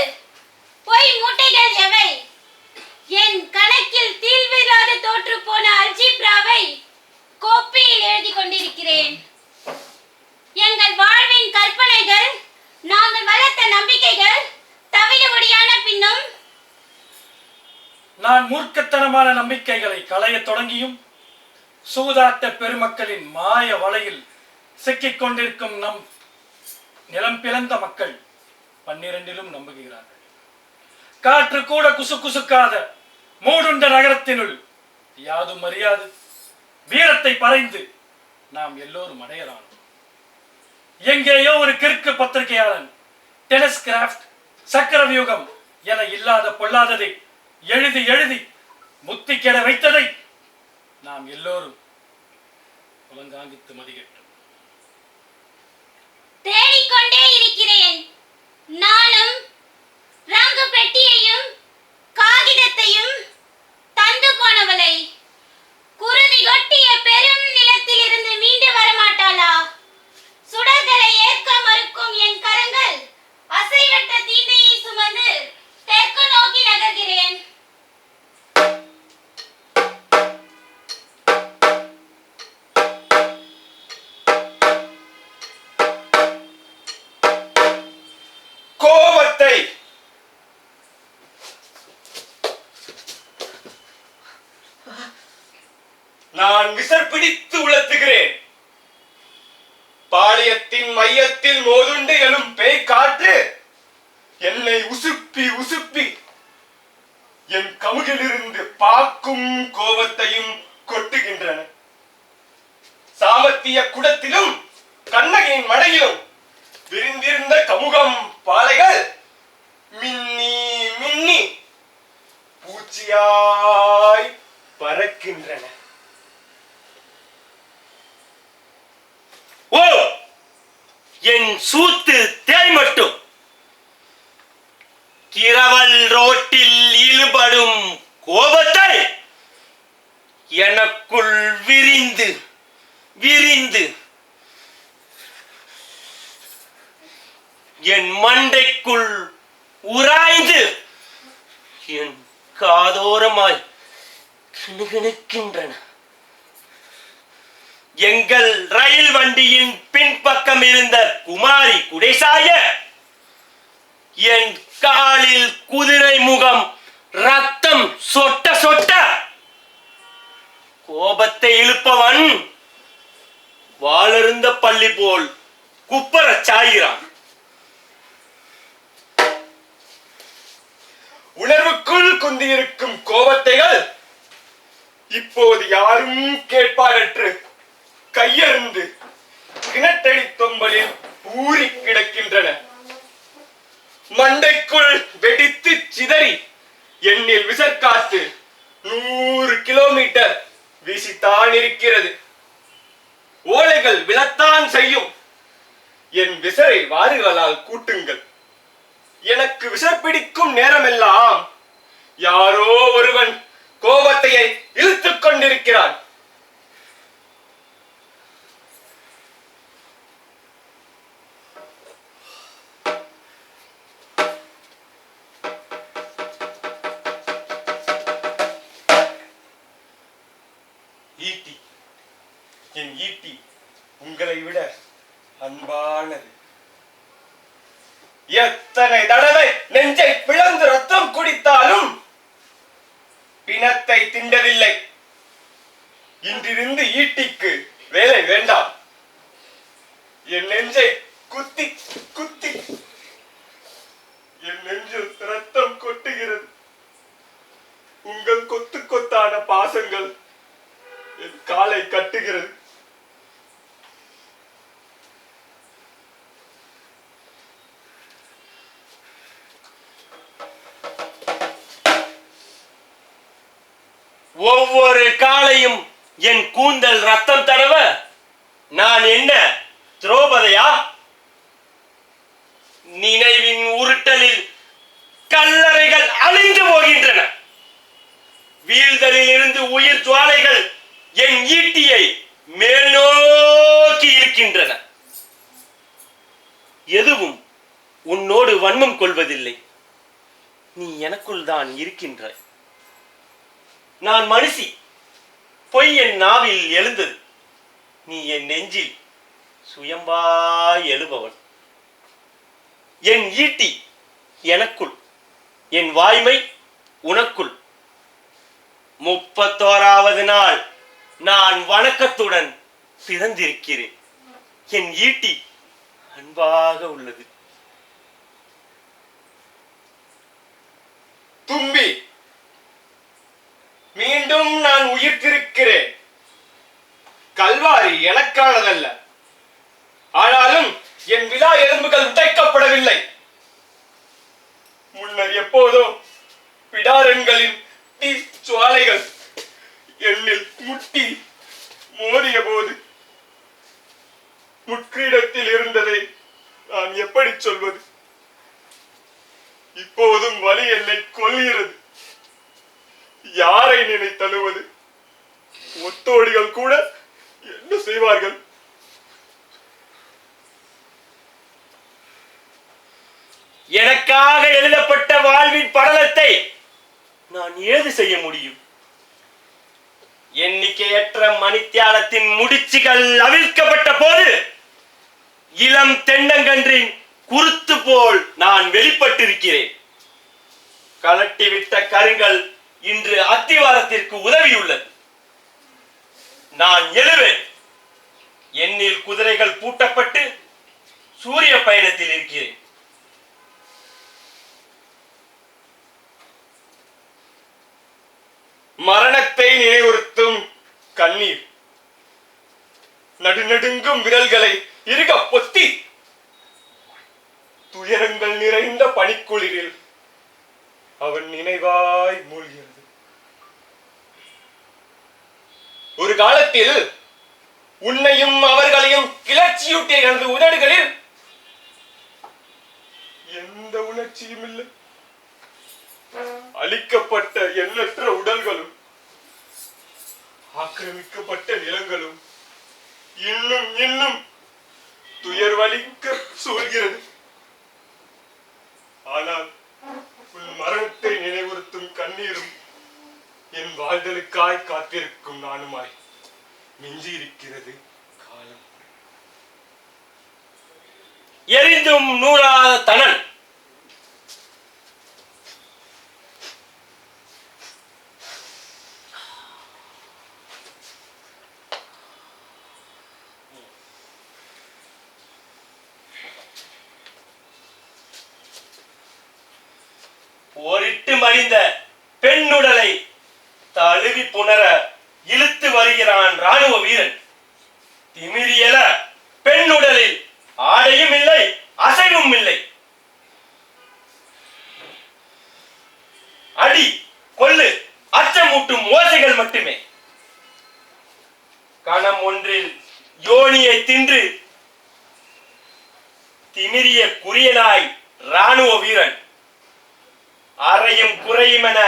பொய் மூட்டைகள் எவை? என் கணக்கில் தீல்வில்லாத தோற்று போன அல்ஜிப்ராவை கோப்பையில் எழுதி கொண்டிருக்கிறேன். எங்கள் வாழ்வின் கற்பனைகள், நாங்கள் வளர்த்த நம்பிக்கைகள் தவிடுபடியான பின்னும் நான் மூர்க்கத்தனமான நம்பிக்கைகளை களையத் தொடங்கியும் சூதாட்ட பெருமக்களின் மாய வலையில் சிக்கிக் கொண்டிருக்கும் நம் நிலம் பிளந்த மக்கள் 12லும் நம்புகிறார்கள். காற்று கூட குசுக்காத மூடுண்ட நகரத்தினுள் யாதும் அறியாது வீரத்தை பறைந்து நாம் எல்லோரும் அடையலாம். எங்கேயோ ஒரு கிறுக்கு பத்திரிகையாளன் டெனிஸ் கிராஃப்ட் சக்கரவியூகம் என இல்லாத பொல்லாததை எழுதி எழுதி முத்தி கெட வைத்ததை நாம் எல்லோரும் புலங்காங்கித்து மதிகட்டும். தேடிக்கொண்டே இருக்கிறேன். நானும் ரங்கு பெட்டியையும் காகிதத்தையும் தந்து போனவளை குருதி கொட்டிய பெரும் நிலத்தில் இருந்து மீண்டு வரமாட்டாளா? சுடர்களை ஏற்க மறுக்கும் என் கரங்கள் அசைவற்ற தீண்டையை சுமந்து தெற்கு நோக்கி நகர்கிறேன். கோபத்தை நான் விசர் பிடித்து உலர்த்துகிறேன். பாளையத்தின் மையத்தில் மோதுண்டு எழும் பேய் காற்று என்னை உசுப்பி உசுப்பி என் கமுகிலிருந்து பாக்கும் கோபத்தையும் கொட்டுகின்றன. சாமத்திய குடத்திலும் கண்ணகியின் மடையிலும் விரிந்திருந்த கமுகம் பாலைகள் மின்னி மின்னி பூச்சியாய் பறக்கின்றன. ஓ, என் சூத்து தேய் மட்டும் கிரவல் ரோட்டில் ஈடுபடும் கோபத்தை எனக்குள் விரிந்து விரிந்து என் மண்டைக்குள் உராய்ந்து என் காதோரமாய் கிணுகிணுக்கின்றன. எங்கள் ரயில் வண்டியின் பின்பக்கம் இருந்த குமாரி குடைசாய என் காலில் குதிரை முகம் ரத்தம் சொட்ட சொட்ட கோபத்தை இழுப்பவன் வாளருந்த பள்ளி போல் குப்பர சாய்கிறான். உணர்வுக்குள் குந்தியிருக்கும் கோபத்தைகள் இப்போது யாரும் கேட்பாரற்று கையறிந்து கிணற்றடி தொம்பலில் ஊறி கிடக்கின்றன. மண்டைக்குள் வெடித்து சிதறி எண்ணில் விசற்காத்து 100 கிலோமீட்டர் வீசித்தான் இருக்கிறது. ஓலைகள் விழத்தான் செய்யும். என் விசரை வாரிகளால் கூட்டுங்கள். எனக்கு விசர் பிடிக்கும் நேரமெல்லாம் யாரோ ஒருவன் கோபத்தையை இழுத்துக் கொண்டிருக்கிறான். ஈட்டி, என் ஈட்டி உங்களை விட அன்பானது. எத்தனை தடவை நெஞ்சை பிளந்து ரத்தம் குடித்தாலும் பிணத்தை திண்டதில்லை. இன்றிருந்து ஈட்டிக்கு வேலை வேண்டாம். என் நெஞ்சை குத்தி குத்தி என் நெஞ்சில் ரத்தம் கொட்டுகிறது. உங்கள் கொத்து கொத்தான பாசங்கள் என் காலை கட்டுகிறது. ஒவ்வொரு காலையும் என் கூந்தல் ரத்தம் தடவ நான் என்ன திரௌபதியா? நினைவின் உருட்டலில் கல்லறைகள் அழிந்து போகின்றன. வீழ்தலில் இருந்து உயிர் ஜுவாலைகள் என் ஈட்டியை மேல் நோக்கி இருக்கின்றன. எதுவும் உன்னோடு வன்மம் கொள்வதில்லை. நீ எனக்குள் தான் இருக்கின்றாய். நான் மனுஷி, பொய் என் நாவில் எழுந்தது. நீ என் நெஞ்சில் சுயம்பாய் எழுபவன். என் ஈட்டி எனக்குள், என் வாய்மை உனக்குள். 31வது நாள் நான் வணக்கத்துடன் பிறந்திருக்கிறேன். என் ஈட்டி அன்பாக உள்ளது. தும்பி, மீண்டும் நான் உயிர்த்திருக்கிறேன். கல்வாரி எனக்கானதல்ல. ஆனாலும் என் விழா எலும்புகள் உடைக்கப்படவில்லை. முன்னர் எப்போதோ பிடாரன்களின் தீ சுவாலைகள் என்னில் முட்டி மோதிய போது முற்றிடத்தில் இருந்ததை நான் எப்படி சொல்வது? இப்போதும் வலி என்னை கொல்கிறது. யாரை நினைத்தழுவது? ஒத்தோடிகள் கூட என்ன செய்வார்கள்? எனக்காக எழுதப்பட்ட வாழ்வின் படலத்தை நான் ஏது செய்ய முடியும்? எண்ணிக்கையற்ற மணித்தியாலத்தின் முடிச்சுகள் அவிழ்க்கப்பட்ட போது இளம் தென்னங்கன்றின் குருத்து போல் நான் வெளிப்பட்டிருக்கிறேன். கலட்டிவிட்ட கருங்கள் இன்று அத்திவாரத்திற்கு உதவியுள்ளது. நான் எழுவேன். என்னில் குதிரைகள் பூட்டப்பட்டு சூரிய பயணத்தில் இருக்கிறேன். மரணத்தை நினைவுறுத்தும் கண்ணீர் நடுநடுங்கும் விரல்களை இறுக பொத்தி துயரங்கள் நிறைந்த பனிக்குளிரில் அவன் நினைவாய் மூழ்கிறது. ஒரு காலத்தில் உன்னையும் அவர்களையும் கிளர்ச்சியூட்டிய எனது உதடுகளில் எந்த உணர்ச்சியும் இல்லை. அழிக்கப்பட்ட எண்ணற்ற உடல்களும் ஆக்கிரமிக்கப்பட்ட நிலங்களும் இன்னும் இன்னும் துயர் வலிக்க சூழ்கிறது. ஆனால் உன் மரணத்தை நினைவுறுத்தும் கண்ணீரும் என் வாழ்தலுக்காய் காத்திருக்கும் நானுமாய் மிஞ்சி இருக்கிறது காலம். எரிந்தும் நூறாத தனல். போரிட்டு மடிந்த பெண்ணுடலை தழுவி புணர இழுத்து வருகிறான் ராணுவ வீரன். திமிரியல பெண் உடலில் ஆடையும் இல்லை, அசைவும் இல்லை. அடி, கொள்ளு, அச்சமூட்டும் ஓசைகள் மட்டுமே. கணம் ஒன்றில் யோனியை தின்று திமிரிய குறியனாய் ராணுவ வீரன். அறையும் குறையும் என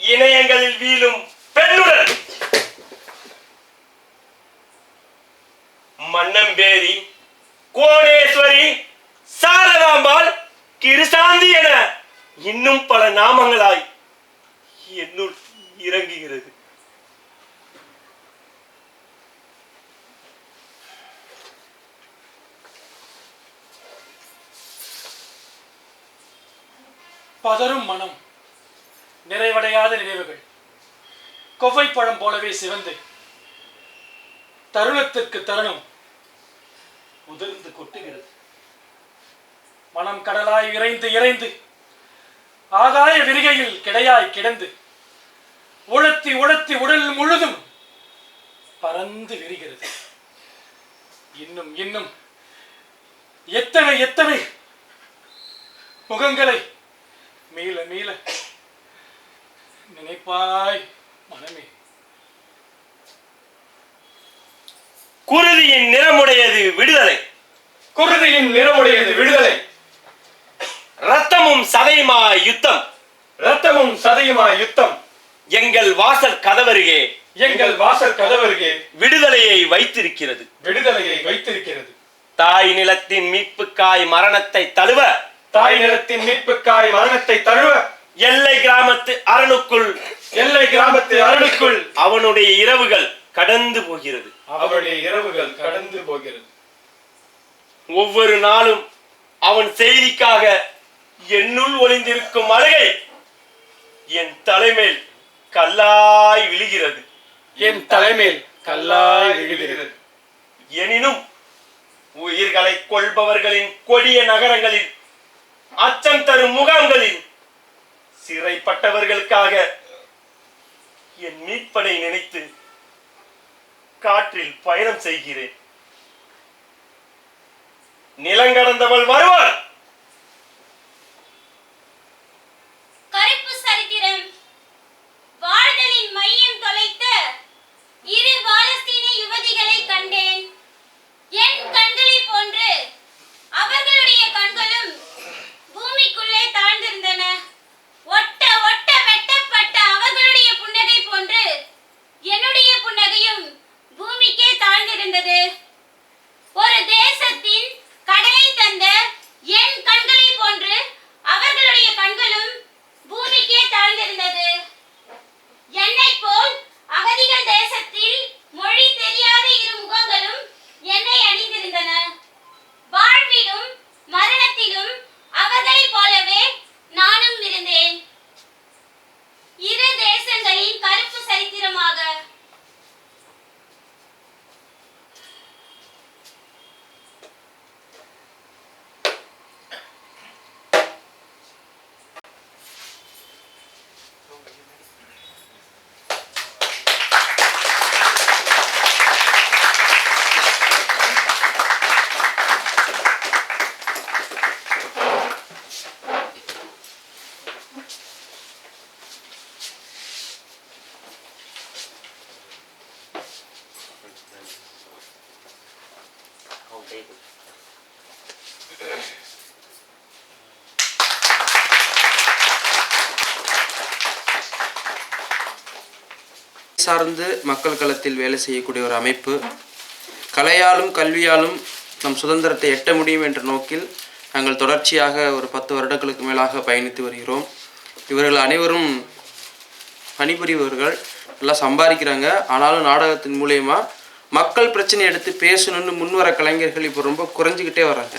இணையங்களில் வீழும் பெண்ணுடன். மன்னம்பேரி, கோணேஸ்வரி, சாரதாம்பாள், கிருசாந்தி என இன்னும் பல நாமங்களாய் என்னுள் இறங்குகிறது. பதறும் மனம், நிறைவடையாத நினைவுகள் கொவ்வைப்பழம் போலவே சிவந்து தருணத்திற்கு தருணம் உதிர்ந்து கொட்டுகிறது. மனம் கடலாய் இறைந்து இறைந்து ஆகாய விரிகையில் கிடையாய் கிடந்து உழத்தி உழத்தி உடல் முழுதும் பறந்து விரிகிறது. இன்னும் இன்னும் எத்தனை எத்தனை முகங்களை மீள மீள நினைப்பாய் மனமே. குருதியின் நிறமுடையது விடுதலை, குருதியின் நிறமுடையது விடுதலை. ரத்தமும் சதையுமாய் யுத்தம், ரத்தமும் சதையுமாய் யுத்தம். எங்கள் வாசல் கதவருகே, எங்கள் வாசல் கதவருகே விடுதலையை வைத்திருக்கிறது, விடுதலையை வைத்திருக்கிறது. தாய் நிலத்தின் மீட்புக்காய் மரணத்தை தழுவ, தாய் நிலத்தின் மீட்புக்காய் மரணத்தை தழுவ, எல்லை கிராமத்து அரணுக்குள், எல்லை கிராமத்து அரணுக்குள் அவனுடைய இரவுகள் கடந்து போகிறது, அவனுடைய இரவுகள் கடந்து போகிறது. ஒவ்வொரு நாளும் அவன் செய்திக்காக என்னுள் ஒளிந்திருக்கும் அழுகை என் தலைமேல் கல்லாய் விழுகிறது, என் தலைமேல் கல்லாய் விழுகிறது. எனினும் உயிர்களை கொள்பவர்களின் கொடிய நகரங்களில், அச்சம் தரும் முகாம்களில் சிறைப்பட்டவர்களுக்காக என் மீட்பனை நினைத்து காற்றில் பயணம் செய்கிறேன். நிலங்கடந்தவள் வருவாள். கருப்பு சரித்திரம் வாழ்தலின் மையம் தொலைத்த இரு பாலஸ்தீன யுவதிகளை கண்டேன். என் கண்களை போன்று அவர்களுடைய கண்களும் பூமிக்குள்ளே தாழ்ந்திருந்தன. ஒட்ட ஒட்ட வெட்டப்பட்ட அவர்களுடைய புன்னகை போன்று என்னுடைய புன்னகையும் பூமிக்கே தாழ்ந்திருந்தது. ஒரு தேசத்தின் கடலை தந்த என் கண்களை போன்று அவர்களுடைய கண்களும் பூமிக்கே தாழ்ந்திருந்தது. என்னை போல் அகதிகள் தேசத்தில் மொழி தெரியாத இரு முகங்களும் என்னை அணிந்திருந்தன. வாழ்விலும் மரணத்திலும் அவர்களைப் போலவே நானும் இருந்தேன். இரு தேசங்களின் கருப்பு சரித்திரமாக. சார்ந்து மக்கள் களத்தில் வேலை செய்யக்கூடிய ஒரு அமைப்பு. கலையாலும் கல்வியாலும் நம் சுதந்திரத்தை எட்ட முடியும் என்ற நோக்கில் நாங்கள் தொடர்ச்சியாக ஒரு 10 வருடங்களுக்கு மேலாக பயணித்து வருகிறோம். இவர்கள் அனைவரும் பணிபுரிபவர்கள், நல்லா சம்பாதிக்கிறாங்க. ஆனாலும் நாடகத்தின் மூலயமா மக்கள் பிரச்சனை எடுத்து பேசணும்னு முன்வர கலைஞர்கள் இப்போ ரொம்ப குறைஞ்சிக்கிட்டே வராங்க.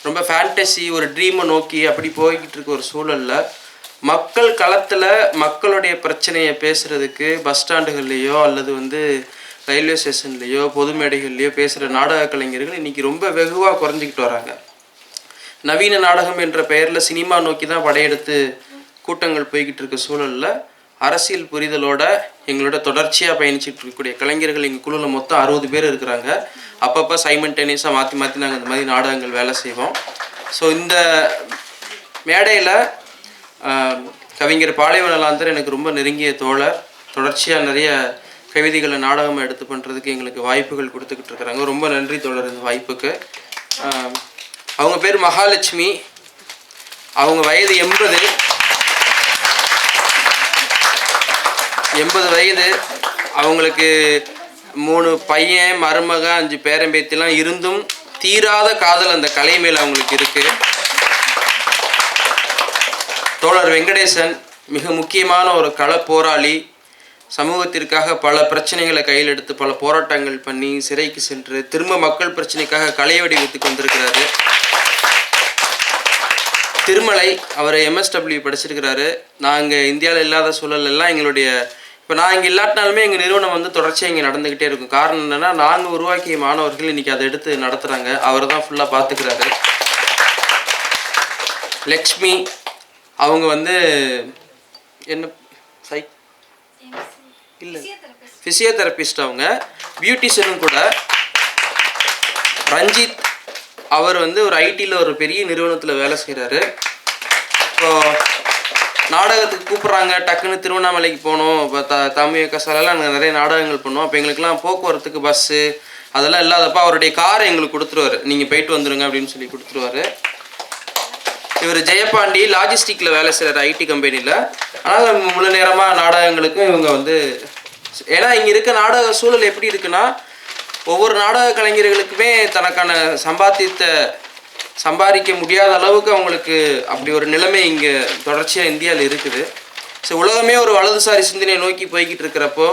ரொம்ப ஃபேண்டசி, ஒரு ட்ரீமை நோக்கி அப்படி போய்கிட்டு இருக்க ஒரு சூழலில் மக்கள் களத்தில் மக்களுடைய பிரச்சனையை பேசுகிறதுக்கு பஸ் ஸ்டாண்டுகள்லேயோ அல்லது ரயில்வே ஸ்டேஷன்லேயோ பொது மேடைகள்லையோ பேசுகிற நாடக கலைஞர்கள் இன்றைக்கி ரொம்ப வெகுவாக குறைஞ்சிக்கிட்டு வராங்க. நவீன நாடகம் என்ற பெயரில் சினிமா நோக்கி தான் படையெடுத்து கூட்டங்கள் போய்கிட்டு இருக்க சூழலில் அரசியல் புரிதலோட எங்களோட தொடர்ச்சியாக பயணிச்சுட்டு இருக்கக்கூடிய கலைஞர்கள் எங்கள் குழுவில் மொத்தம் 60 பேர் இருக்கிறாங்க. அப்பப்போ சைமல்டேனியஸாக மாற்றி மாற்றி நாங்கள் இந்த மாதிரி நாடகங்கள் வேலை செய்வோம். ஸோ இந்த மேடையில் கவிஞர் பாலைவனலாந்தர் எனக்கு ரொம்ப நெருங்கிய தோழர். தொடர்ச்சியாக நிறைய கவிதைகளை நாடகமாக எடுத்து பண்ணுறதுக்கு எங்களுக்கு வாய்ப்புகள் கொடுத்துக்கிட்டு இருக்கிறாங்க. ரொம்ப நன்றி தோழர் இந்த வாய்ப்புக்கு. அவங்க பேர் மகாலட்சுமி. அவங்க வயது 80 வயது. அவங்களுக்கு 3 பையன், மருமக, 5 பேரம்பேத்திலாம் இருந்தும் தீராத காதல் அந்த கலை மேல் அவங்களுக்கு இருக்குது. தோழர் வெங்கடேசன் மிக முக்கியமான ஒரு கள போராளி. சமூகத்திற்காக பல பிரச்சனைகளை கையில் எடுத்து பல போராட்டங்கள் பண்ணி சிறைக்கு சென்று திரும்ப மக்கள் பிரச்சனைக்காக கலை வடிவத்துக்கு வந்திருக்கிறாரு. திருமலை அவர் MSW படிச்சிருக்கிறாரு. நாங்கள் இந்தியாவில் இல்லாத சூழல் எல்லாம் எங்களுடைய இப்போ நான் இங்கே இல்லாட்டினாலுமே எங்கள் நிறுவனம் வந்து தொடர்ச்சியாக இங்கே நடந்துக்கிட்டே இருக்கும். காரணம் என்னென்னா நாங்கள் உருவாக்கிய மாணவர்கள் இன்றைக்கி அதை எடுத்து நடத்துகிறாங்க. அவர் தான் ஃபுல்லாக பார்த்துக்கிறாரு. லக்ஷ்மி அவங்க வந்து என்ன இல்லை ஃபிசியோதெரபிஸ்ட். அவங்க பியூட்டிஷியனும் கூட. ரஞ்சித் அவர் வந்து ஒரு ஐடியில் ஒரு பெரிய நிறுவனத்தில் வேலை செய்கிறாரு. இப்போது நாடகத்துக்கு கூப்பிட்றாங்க, டக்குன்னு திருவண்ணாமலைக்கு போகணும். இப்போ தமிழ் கசாலெல்லாம் நாங்கள் நிறைய நாடகங்கள் பண்ணுவோம். அப்போ எங்களுக்கெல்லாம் போக்குவரத்துக்கு பஸ்ஸு அதெல்லாம் இல்லாதப்போ அவருடைய காரை எங்களுக்கு கொடுத்துருவார். நீங்கள் போயிட்டு வந்துடுங்க அப்படின்னு சொல்லி கொடுத்துருவாரு. இவர் ஜெயபாண்டி லாஜிஸ்டிக்கில் வேலை செய்கிறார் ஐடி கம்பெனியில். ஆனால் முழு நேரமாக நாடகங்களுக்கும் இவங்க வந்து ஏன்னா இங்கே இருக்க நாடக சூழல் எப்படி இருக்குன்னா ஒவ்வொரு நாடக கலைஞர்களுக்குமே தனக்கான சம்பாத்தியத்தை சம்பாதிக்க முடியாத அளவுக்கு அவங்களுக்கு அப்படி ஒரு நிலைமை இங்கே தொடர்ச்சியாக இந்தியாவில் இருக்குது. ஸோ உலகமே ஒரு வலதுசாரி சிந்தனையை நோக்கி போய்கிட்டு இருக்கிறப்போ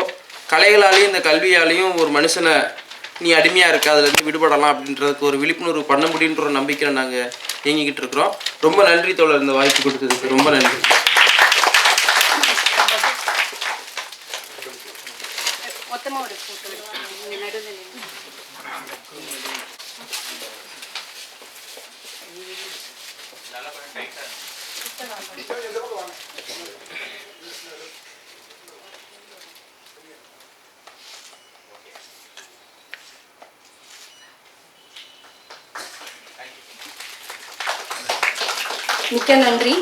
கலைகளாலேயும் இந்த கல்வியாலேயும் ஒரு மனுஷனை நீ அடிமையாக இருக்க அதுலேருந்து விடுபடலாம் அப்படின்றதுக்கு ஒரு விழிப்புணர்வு பண்ண முடியுன்ற ஒரு நம்பிக்கையில் நாங்கள் இயங்கிக்கிட்டு இருக்கிறோம். ரொம்ப நன்றி தோழர் இந்த வாய்ப்பு கொடுத்ததுக்கு. ரொம்ப நன்றி. மிக்க நன்றி.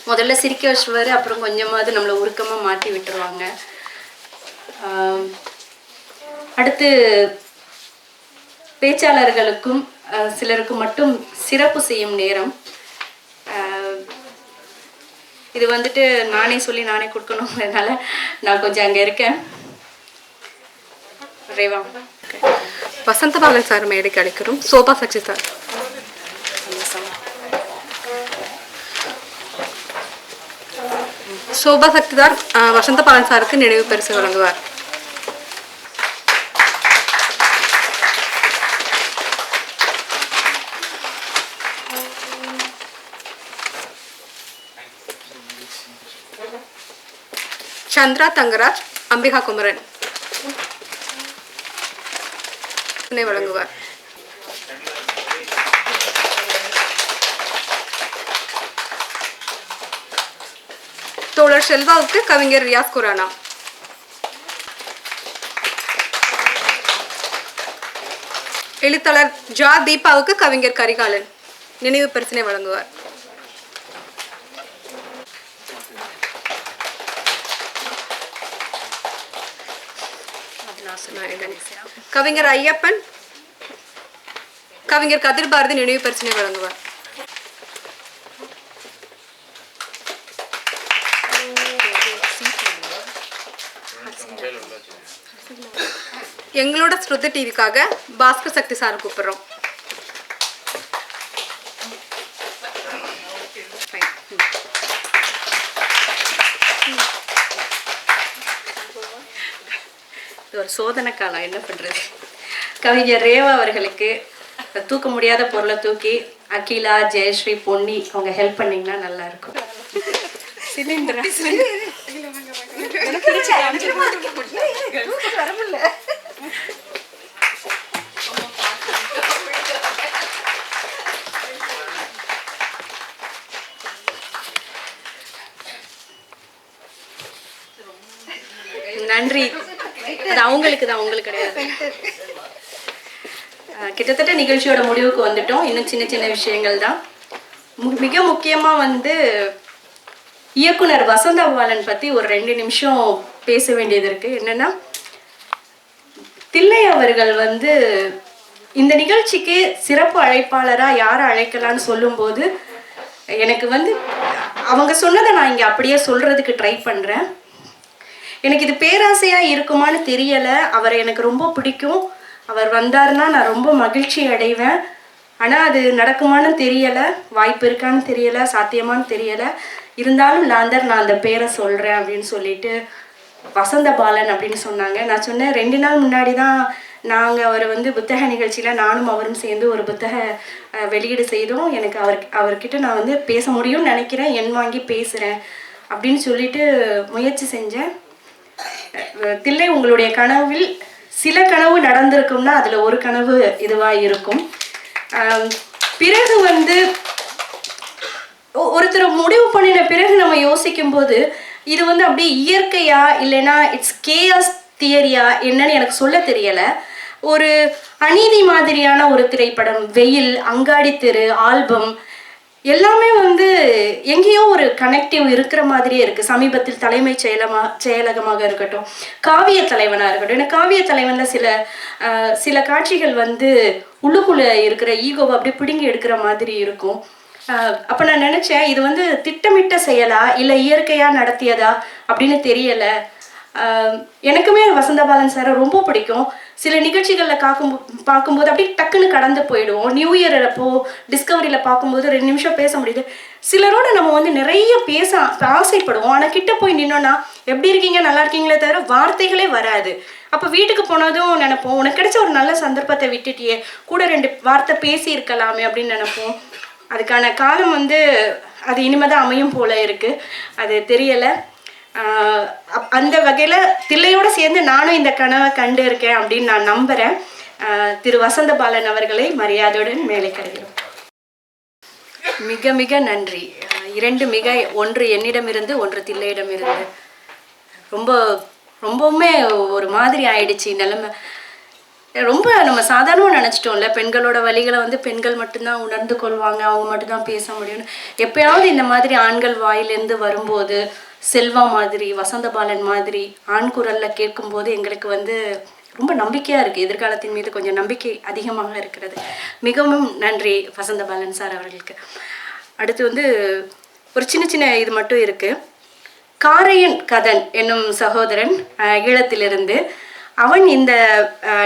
முதல்ல சிரிக்க வச்சுருவாரு, அப்புறம் கொஞ்சமாவது நம்மளை உருக்கமாக மாட்டி விட்டுருவாங்க. அடுத்து பேச்சாளர்களுக்கும் சிலருக்கு மட்டும் சிறப்பு செய்யும் நேரம். இது வந்துட்டு நானே சொல்லி நானே கொடுக்கணுங்கிறதுனால நான் கொஞ்சம் அங்கே இருக்கேன். ரேவா வசந்தபாலன் சார் மேடைக்கு அழைக்கிறோம். சோபா சக்தி சார். சோபா சக்திதார் வசந்தபாலன் சாருக்கு நினைவு பரிசு வழங்குவார். சந்திரா தங்கராஜ் அம்பிகா குமரன் வழங்குவார். தோழர் செல்வாவுக்கு கவிஞர் ரியாஸ் குரானா. எழுத்தாளர் ஜா தீபாவுக்கு கவிஞர் கரிகாலன் நினைவு பரிசினை வழங்குவார். கவிஞர் ஐயப்பன் கவிஞர் கதிர் பாரதி நினைவு பரிசினை வழங்குவார். எங்களோட ஸ்ருதி டிவிக்காக பாஸ்கர் சக்தி சார் கூப்பிடுறோம். ஒரு சோதனை காலம், என்ன பண்ணுறது. கவிஞர் ரேவா அவர்களுக்கு தூக்க முடியாத பொருளை தூக்கி அகிலா, ஜெயஸ்ரீ, பொன்னி அவங்க ஹெல்ப் பண்ணிங்கன்னா நல்லா இருக்கும். நன்றி. அது அவங்களுக்கு தான், உங்களுக்கு கிடையாது. கிட்டத்தட்ட நிகழ்ச்சியோட முடிவுக்கு வந்துட்டோம். இன்னும் சின்ன சின்ன விஷயங்கள் தான். மிக முக்கியமாக வந்து இயக்குனர் வசந்த பாலன் பற்றி ஒரு 2 நிமிஷம் பேச வேண்டியது இருக்குது. என்னென்னா, தில்லை அவர்கள் வந்து இந்த நிகழ்ச்சிக்கு சிறப்பு அழைப்பாளராக யாரை அழைக்கலான்னு சொல்லும்போது எனக்கு வந்து அவங்க சொன்னதை நான் இங்கே அப்படியே சொல்கிறதுக்கு ட்ரை பண்ணுறேன். எனக்கு இது பேராசையாக இருக்குமான்னு தெரியலை. அவரை எனக்கு ரொம்ப பிடிக்கும். அவர் வந்தார்னா நான் ரொம்ப மகிழ்ச்சி அடைவேன். ஆனால் அது நடக்குமான்னு தெரியலை, வாய்ப்பு இருக்கான்னு தெரியலை, சாத்தியமானு தெரியலை. இருந்தாலும் நான் அந்த பேரை சொல்கிறேன் அப்படின்னு சொல்லிட்டு வசந்த பாலன் அப்படின்னு சொன்னாங்க. நான் சொன்னேன் 2 நாள் முன்னாடி தான் நாங்கள் அவரை வந்து புத்தக நிகழ்ச்சியில் நானும் அவரும் சேர்ந்து ஒரு புத்தக வெளியீடு செய்தோம். எனக்கு அவர்கிட்ட நான் வந்து பேச முடியும்னு நினைக்கிறேன், எண் வாங்கி பேசுகிறேன் அப்படின்னு சொல்லிட்டு முயற்சி செஞ்சேன். தில்லை, உங்களுடைய கனவில் சில கனவு நடந்திருக்கும்னா அதில் ஒரு கனவு இதுவாக இருக்கும். பிறகு வந்து ஒருத்தர் முடிவு பண்ணின பிறகு நம்ம யோசிக்கும்போது இது வந்து அப்படியே இயற்கையா இல்லைன்னா இட்ஸ் கேஆஸ் தியரியா என்னன்னு எனக்கு சொல்ல தெரியலை. ஒரு அநீதி மாதிரியான ஒரு திரைப்படம், வெயில், அங்காடி தெரு, ஆல்பம் எல்லாமே வந்து எங்கேயோ ஒரு கனெக்டிவ் இருக்கிற மாதிரியே இருக்குது. சமீபத்தில் தலைமை செயலகமாக இருக்கட்டும், காவிய தலைவனாக இருக்கட்டும். எனக்கு காவிய தலைவனில் சில காட்சிகள் வந்து உள்ளுக்குள்ளே இருக்கிற ஈகோவை அப்படியே பிடுங்கி எடுக்கிற மாதிரி இருக்கும். அப்போ நான் நினச்சேன், இது வந்து திட்டமிட்ட செயலா இல்லை இயற்கையாக நடத்தியதா அப்படின்னு தெரியலை. எனக்குமே வசந்த பாலன் சாரை ரொம்ப பிடிக்கும். சில நிகழ்ச்சிகளில் பார்க்கும்போது அப்படியே டக்குன்னு கடந்து போயிடுவோம். நியூ இயர் அப்போ டிஸ்கவரியில் பார்க்கும்போது 2 நிமிஷம் பேச முடியுது. சிலரோட நம்ம வந்து நிறைய பேச ஆசைப்படுவோம். ஆனால் கிட்ட போய் நின்னோன்னா எப்படி இருக்கீங்க, நல்லா இருக்கீங்களே தவிர வார்த்தைகளே வராது. அப்போ வீட்டுக்கு போனதும் நினைப்போம், உனக்கு கிடைச்ச ஒரு நல்ல சந்தர்ப்பத்தை விட்டுட்டியே, கூட 2 வார்த்தை பேசி இருக்கலாமே அப்படின்னு நினைப்போம். அதுக்கான காலம் வந்து அது இனிமேதான் அமையும் போல இருக்குது, அது தெரியலை. அந்த வகையில் தில்லையோடு சேர்ந்து நானும் இந்த கனவை கண்டு இருக்கேன் அப்படின்னு நான் நம்புகிறேன். திரு வசந்த பாலன் அவர்களை மரியாதையுடன் மேலே கருகிறோம். மிக மிக நன்றி. 2 மிக, ஒன்று என்னிடமிருந்து, ஒன்று தில்லையிடமிருந்து. ரொம்பவுமே ஒரு மாதிரி ஆயிடுச்சு நிலைமை. ரொம்ப நம்ம சாதாரணமாக நினச்சிட்டோம்ல, பெண்களோட வழிகளை வந்து பெண்கள் மட்டும்தான் உணர்ந்து கொள்வாங்க, அவங்க மட்டும்தான் பேச முடியும்னு. எப்பயாவது இந்த மாதிரி ஆண்கள் வாயிலேருந்து வரும்போது, செல்வா மாதிரி, வசந்த பாலன் மாதிரி ஆண் குரலில் கேட்கும்போது எங்களுக்கு வந்து ரொம்ப நம்பிக்கையாக இருக்குது. எதிர்காலத்தின் மீது கொஞ்சம் நம்பிக்கை அதிகமாக இருக்கிறது. மிகவும் நன்றி வசந்த பாலன் சார் அவர்களுக்கு. அடுத்து வந்து ஒரு சின்ன இது மட்டும் இருக்குது. காரையன் கதன் என்னும் சகோதரன் ஈழத்திலிருந்து, அவன் இந்த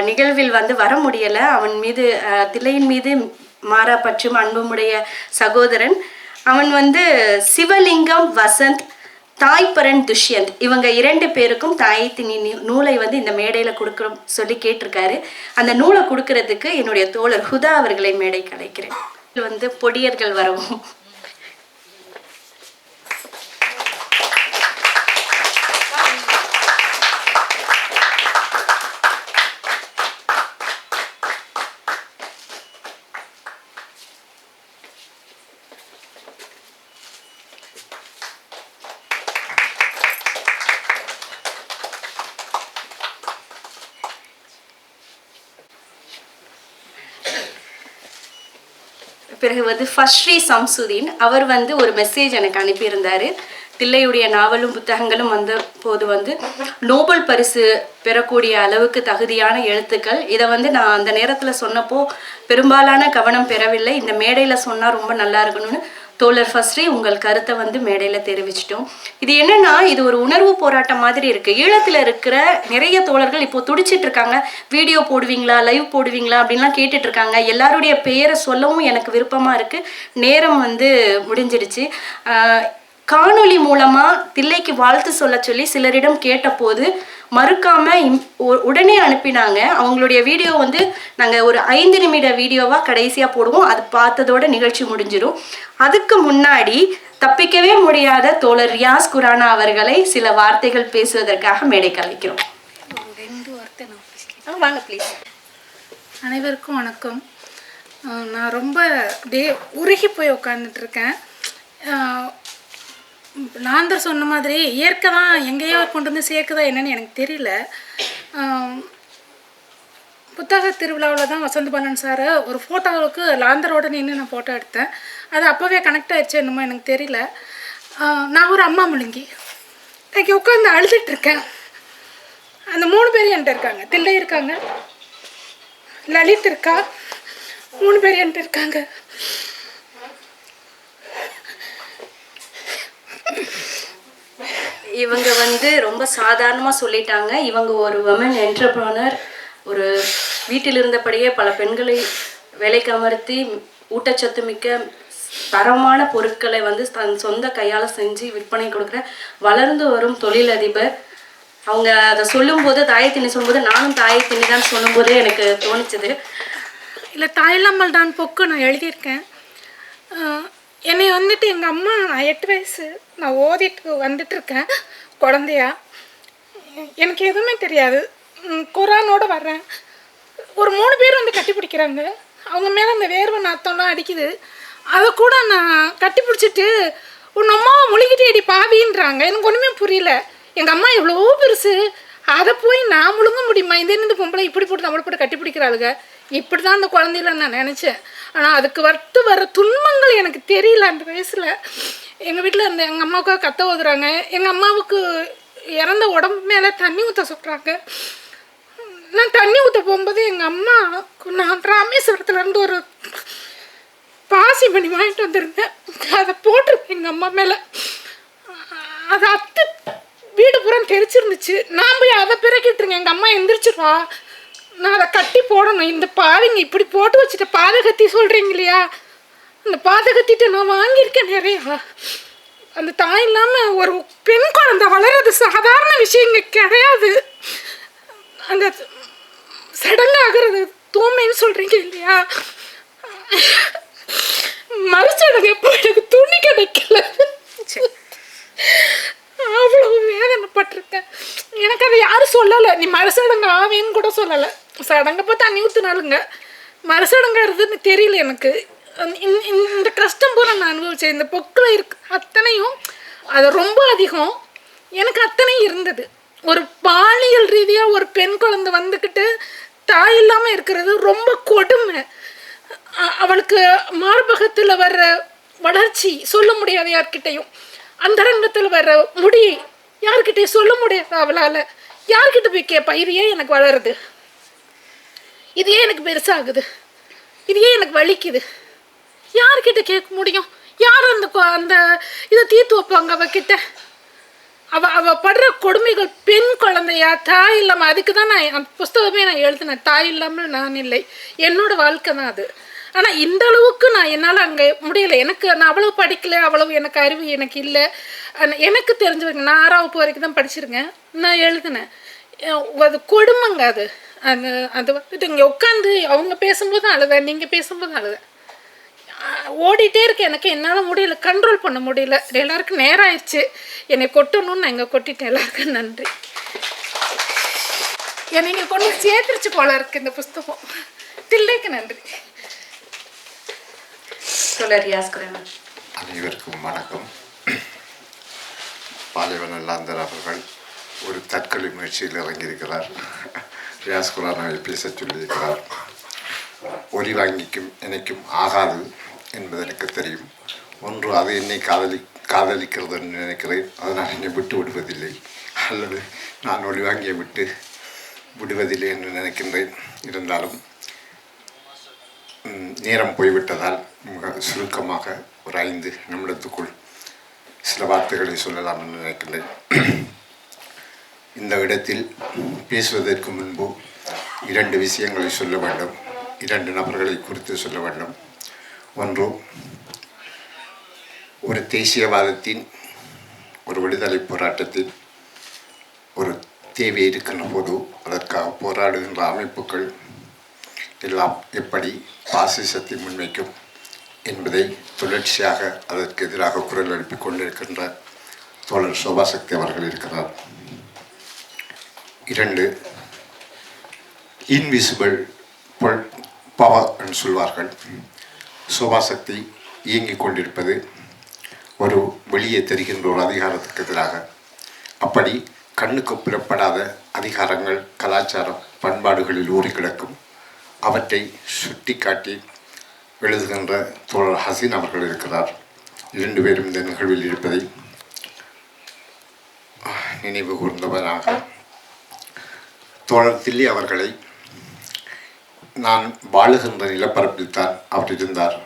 நிகழ்வில் வந்து வர முடியலை. அவன் மீது தில்லையின் மீது மாறா பற்றும் அன்புமுடைய சகோதரன். அவன் வந்து சிவலிங்கம், வசந்த், தாய்ப்பரன், துஷ்யந்த் இவங்க 2 பேருக்கும் தாயத்தினி நூலை வந்து இந்த மேடையில் கொடுக்குறோம் சொல்லி கேட்டிருக்காரு. அந்த நூலை கொடுக்கறதுக்கு என்னுடைய தோழர் ஹுதா அவர்களை மேடைக்கு அழைக்கிறேன். வந்து பொடியர்கள் வரவும். பிறகு வந்து ஃபஸ்ரீ சம்சுதீன் அவர் வந்து ஒரு மெசேஜ் எனக்கு அனுப்பியிருந்தார். தில்லையுடைய நாவலும் புத்தகங்களும் வந்த போது வந்து நோபல் பரிசு பெறக்கூடிய அளவுக்கு தகுதியான எழுத்துக்கள். இதை வந்து நான் அந்த நேரத்தில் சொன்னப்போ பெரும்பாலான கவனம் பெறவில்லை. இந்த மேடையில் சொன்னால் ரொம்ப நல்லா இருக்கணும்னு தோழர் ஃபஸ்ரீ உங்கள் கருத்தை வந்து மேடையில் தெரிவிச்சிட்டோம். இது என்னன்னா, இது ஒரு உணர்வு போராட்டம் மாதிரி இருக்குது. ஈழத்தில் இருக்கிற நிறைய தோழர்கள் இப்போ துடிச்சிட்டு இருக்காங்க. வீடியோ போடுவீங்களா, லைவ் போடுவீங்களா அப்படின்லாம் கேட்டுட்டு இருக்காங்க. எல்லாருடைய பெயரை சொல்லவும் எனக்கு விருப்பமாக இருக்குது. நேரம் வந்து முடிஞ்சிடுச்சு. காணொளி மூலமாக தில்லைக்கு வாழ்த்து சொல்ல சொல்லி சிலரிடம் கேட்டபோது மறுக்காமல் உடனே அனுப்பினாங்க. அவங்களுடைய வீடியோ வந்து நாங்கள் ஒரு 5 நிமிட வீடியோவாக கடைசியாக போடுவோம். அது பார்த்ததோட நிகழ்ச்சி முடிஞ்சிடும். அதுக்கு முன்னாடி தப்பிக்கவே முடியாத தோழர் ரியாஸ் குரானா அவர்களை சில வார்த்தைகள் பேசுவதற்காக மேடைக்கு அழைக்கிறோம். 2 வார்த்தை வாங்க ப்ளீஸ். அனைவருக்கும் வணக்கம். நான் ரொம்ப அப்படியே உருகி போய் உட்காந்துட்ருக்கேன். லாந்தர் சொன்ன மாதிரி இயற்கை தான் எங்கேயோ கொண்டு வந்து சேர்க்குதா என்னன்னு எனக்கு தெரியல. புத்தக திருவிழாவில் தான் வசந்த் பாலன் சார் ஒரு ஃபோட்டோவுக்கு லாந்தரோட நின்று நான் ஃபோட்டோ எடுத்தேன். அது அப்போவே கனெக்ட் ஆகிடுச்சு என்னமோ எனக்கு தெரியல. நான் ஒரு அம்மா முழுங்கி இன்றைக்கி உட்காந்து அழுதுட்டுருக்கேன். அந்த 3 பேர் என்கிட்ட இருக்காங்க. தில்லை இருக்காங்க, லலித் இருக்கா, 3 பேர் என்கிட்ட இருக்காங்க. இவங்க வந்து ரொம்ப சாதாரணமாக சொல்லிட்டாங்க. இவங்க ஒரு விமன் என்டர்ப்ரனர். ஒரு வீட்டில் இருந்தபடியே பல பெண்களை வேலைக்கு அமர்த்தி ஊட்டச்சத்து மிக்க தரமான பொருட்களை வந்து தன் சொந்த கையால் செஞ்சு விற்பனை கொடுக்குற வளர்ந்து வரும் தொழிலதிபர். அவங்க அதை சொல்லும்போது, தாயை திண்ணி சொல்லும்போது, நானும் தாயை திண்ணி தான் சொல்லும்போதே எனக்கு தோணிச்சுது. இல்லை, தாயில்லாமல் தான் பொக்கு நான் எழுதியிருக்கேன். என்னை வந்துட்டு எங்கள் அம்மா, நான் 8 வயசு, நான் ஓதிட்டு வந்துட்டுருக்கேன் குழந்தையா. எனக்கு எதுவுமே தெரியாது. குரானோடு வர்றேன். ஒரு 3 பேர் வந்து கட்டி பிடிக்கிறாங்க. அவங்க மேலே அந்த வேர்வை நாத்தம்லாம் அடிக்குது. அதை கூட நான் கட்டி பிடிச்சிட்டு உன் அம்மாவை முழுகிட்டேடி பாவின்றாங்க. எனக்கு ஒன்றுமே புரியல. எங்கள் அம்மா எவ்வளோ பெருசு, அதை போய் நான் முழுங்க முடியுமா? இதே இந்த பொம்பளை இப்படி போட்டு நம்மளை போட்டு கட்டி பிடிக்கிறாளுங்க. இப்படி தான் அந்த குழந்தையில நான் நினச்சேன். ஆனால் அதுக்கு வர துன்பங்கள் எனக்கு தெரியல அந்த வயசில். எங்கள் வீட்டில் இருந்த எங்கள் அம்மாவுக்காக கத்த ஓதுறாங்க. எங்கள் அம்மாவுக்கு இறந்த உடம்பு மேலே தண்ணி ஊற்ற சொல்கிறாங்க. நான் தண்ணி ஊற்ற போகும்போது எங்கள் அம்மா, நான் ராமேஸ்வரத்துலேருந்து ஒரு பாசி மணி வாங்கிட்டு வந்திருந்தேன். அதை போட்டிருக்கேன் எங்கள் அம்மா மேலே. அதை அத்து வீடு பூரா தெரிச்சிருந்துச்சு. நான் போய் அதை பிறக்கிட்டுருங்க, எங்கள் அம்மா எந்திரிச்சிருவா, நான் அதை கட்டி போடணும். இந்த பாதைங்க இப்படி போட்டு வச்சுட்ட பாதகத்தி சொல்கிறீங்க இல்லையா, அந்த பாதகத்திட்ட நான் வாங்கியிருக்கேன் நிறையா. அந்த தாய் இல்லாமல் ஒரு பெண் குழந்தை வளர்றது சாதாரண விஷயங்க கிடையாது. அந்த சடங்காகிறது தூய்மைன்னு சொல்கிறீங்க இல்லையா, மறுச்சடங்கு எப்போ எனக்கு துணி கிடைக்கல. அவ்வளோ வேதனைப்பட்டிருக்கேன். எனக்கு அதை யாரும் சொல்லலை. நீ மறுசடங்கு ஆவேன்னு கூட சொல்லலை. சடங்கப்போ தண்ணி ஊற்றுனாலுங்க, மறுசடங்காகிறதுன்னு தெரியல எனக்கு. இந்த கஷ்டம் பூரா நான் அனுபவித்தேன். இந்த பொக்கில் அத்தனையும் அது ரொம்ப அதிகம். எனக்கு அத்தனையும் இருந்தது. ஒரு பாலியல் ரீதியாக ஒரு பெண் குழந்தை வந்துக்கிட்டு தாய் இல்லாமல் இருக்கிறது ரொம்ப கொடுமை. அவளுக்கு மார்பகத்தில் வர்ற வளர்ச்சி சொல்ல முடியாது யார்கிட்டையும். அந்தரங்கத்தில் வர்ற முடி யார்கிட்டையும் சொல்ல முடியாது அவளால். யார்கிட்ட போய் கேட்பா, இது ஏன் எனக்கு வளருது, இது ஏன் எனக்கு பெருசாகுது, இது ஏன் எனக்கு வலிக்குது, யார்கிட்ட கேட்க முடியும்? யார் அந்த இதை தீர்த்து வைப்பாங்க அவகிட்ட? அவ படுற கொடுமைகள். பெண் குழந்தையா, தாய் இல்லாமல். அதுக்கு தான் நான் அந்த புஸ்தகமே நான் எழுதினேன். தாய் இல்லாமல் நான் இல்லை, என்னோட வாழ்க்கை தான் அது. ஆனால் இந்த அளவுக்கு என்னால் அங்கே முடியலை. நான் அவ்வளோ படிக்கலை, அவ்வளவு எனக்கு அறிவு எனக்கு இல்லை. எனக்கு தெரிஞ்சவங்க, நான் 6வது வரைக்கும் தான் படிச்சிருக்கேன். நான் எழுதினேன். அது கொடுமைங்க அது. அது வந்துட்டு இங்கே உட்காந்து அவங்க பேசும்போது அழுவேன், நீங்கள் பேசும்போது அழுவேன். ஓடிட்டே இருக்கேன். எனக்கு என்னால் முடியல, கண்ட்ரோல் பண்ண முடியல. எல்லாருக்கும் நேரம் ஆயிடுச்சு, என்னை கொட்டணும்னு நான் இங்கே கொட்டிட்டேன். எல்லாருக்கும் நன்றி. என்னை இங்கே கொண்டு சேர்த்துருச்சு போல இருக்கு இந்த புஸ்தகம். தில்லைக்கு நன்றி. அனைவருக்கும் வணக்கம். பாலைவன லாந்தர் அவர்கள் ஒரு தற்கொலை முயற்சியில் இறங்கியிருக்கிறார். ரியாஸ் குரானை பேச சொல்லியிருக்கிறார். ஒலி வாங்கிக்கும் எனக்கும் ஆகாது என்பது எனக்கு தெரியும். ஒன்று, அது என்னை காதலிக்கிறது என்று நினைக்கிறேன். அதனால் என்னை விட்டு விடுவதில்லை, அல்லது நான் ஒலி வாங்கியை விட்டு விடுவதில்லை என்று நினைக்கின்றேன். இருந்தாலும் நேரம் போய்விட்டதால் மிக சுருக்கமாக ஒரு 5 நிமிடத்துக்குள் சில வார்த்தைகளை சொல்லலாம் என்று நினைக்கின்றேன். இந்த இடத்தில் பேசுவதற்கு முன்பு 2 விஷயங்களை சொல்ல வேண்டும். 2 நபர்களை குறித்து சொல்ல வேண்டும். ஒன்று, ஒரு தேசியவாதத்தின், ஒரு விடுதலை போராட்டத்தின் ஒரு தேவை இருக்கின்ற போது அதற்காக போராடுகின்ற அமைப்புகள் எல்லாம் எப்படி பாசிசத்தை முன்வைக்கும் என்பதை தொடர்ச்சியாக அதற்கு எதிராக குரல் எழுப்பிக் கொண்டிருக்கின்ற தோழர் சோபாசக்தி அவர்கள் இருக்கிறார். 2, இன்விசிபிள் பவர் என்று சொல்வார்கள். சோபாசக்தி இயங்கிக் கொண்டிருப்பது ஒரு வெளியே தெரிகின்ற ஒரு அதிகாரத்துக்கு எதிராக. அப்படி கண்ணுக்கு புலப்படாத அதிகாரங்கள் கலாச்சாரம் பண்பாடுகளில் ஊறி கிடக்கும். அவற்றை சுட்டி காட்டி எழுதுகின்ற தோழர் ஹசீன் அவர்கள் இருக்கிறார். 2 பேரும் இந்த நிகழ்வில் இருப்பதை நினைவு கூர்ந்தவராக. தோழர் தில்லி அவர்களை நான் வாழுகின்ற நிலப்பரப்பில் தான் அவர் இருந்தார்.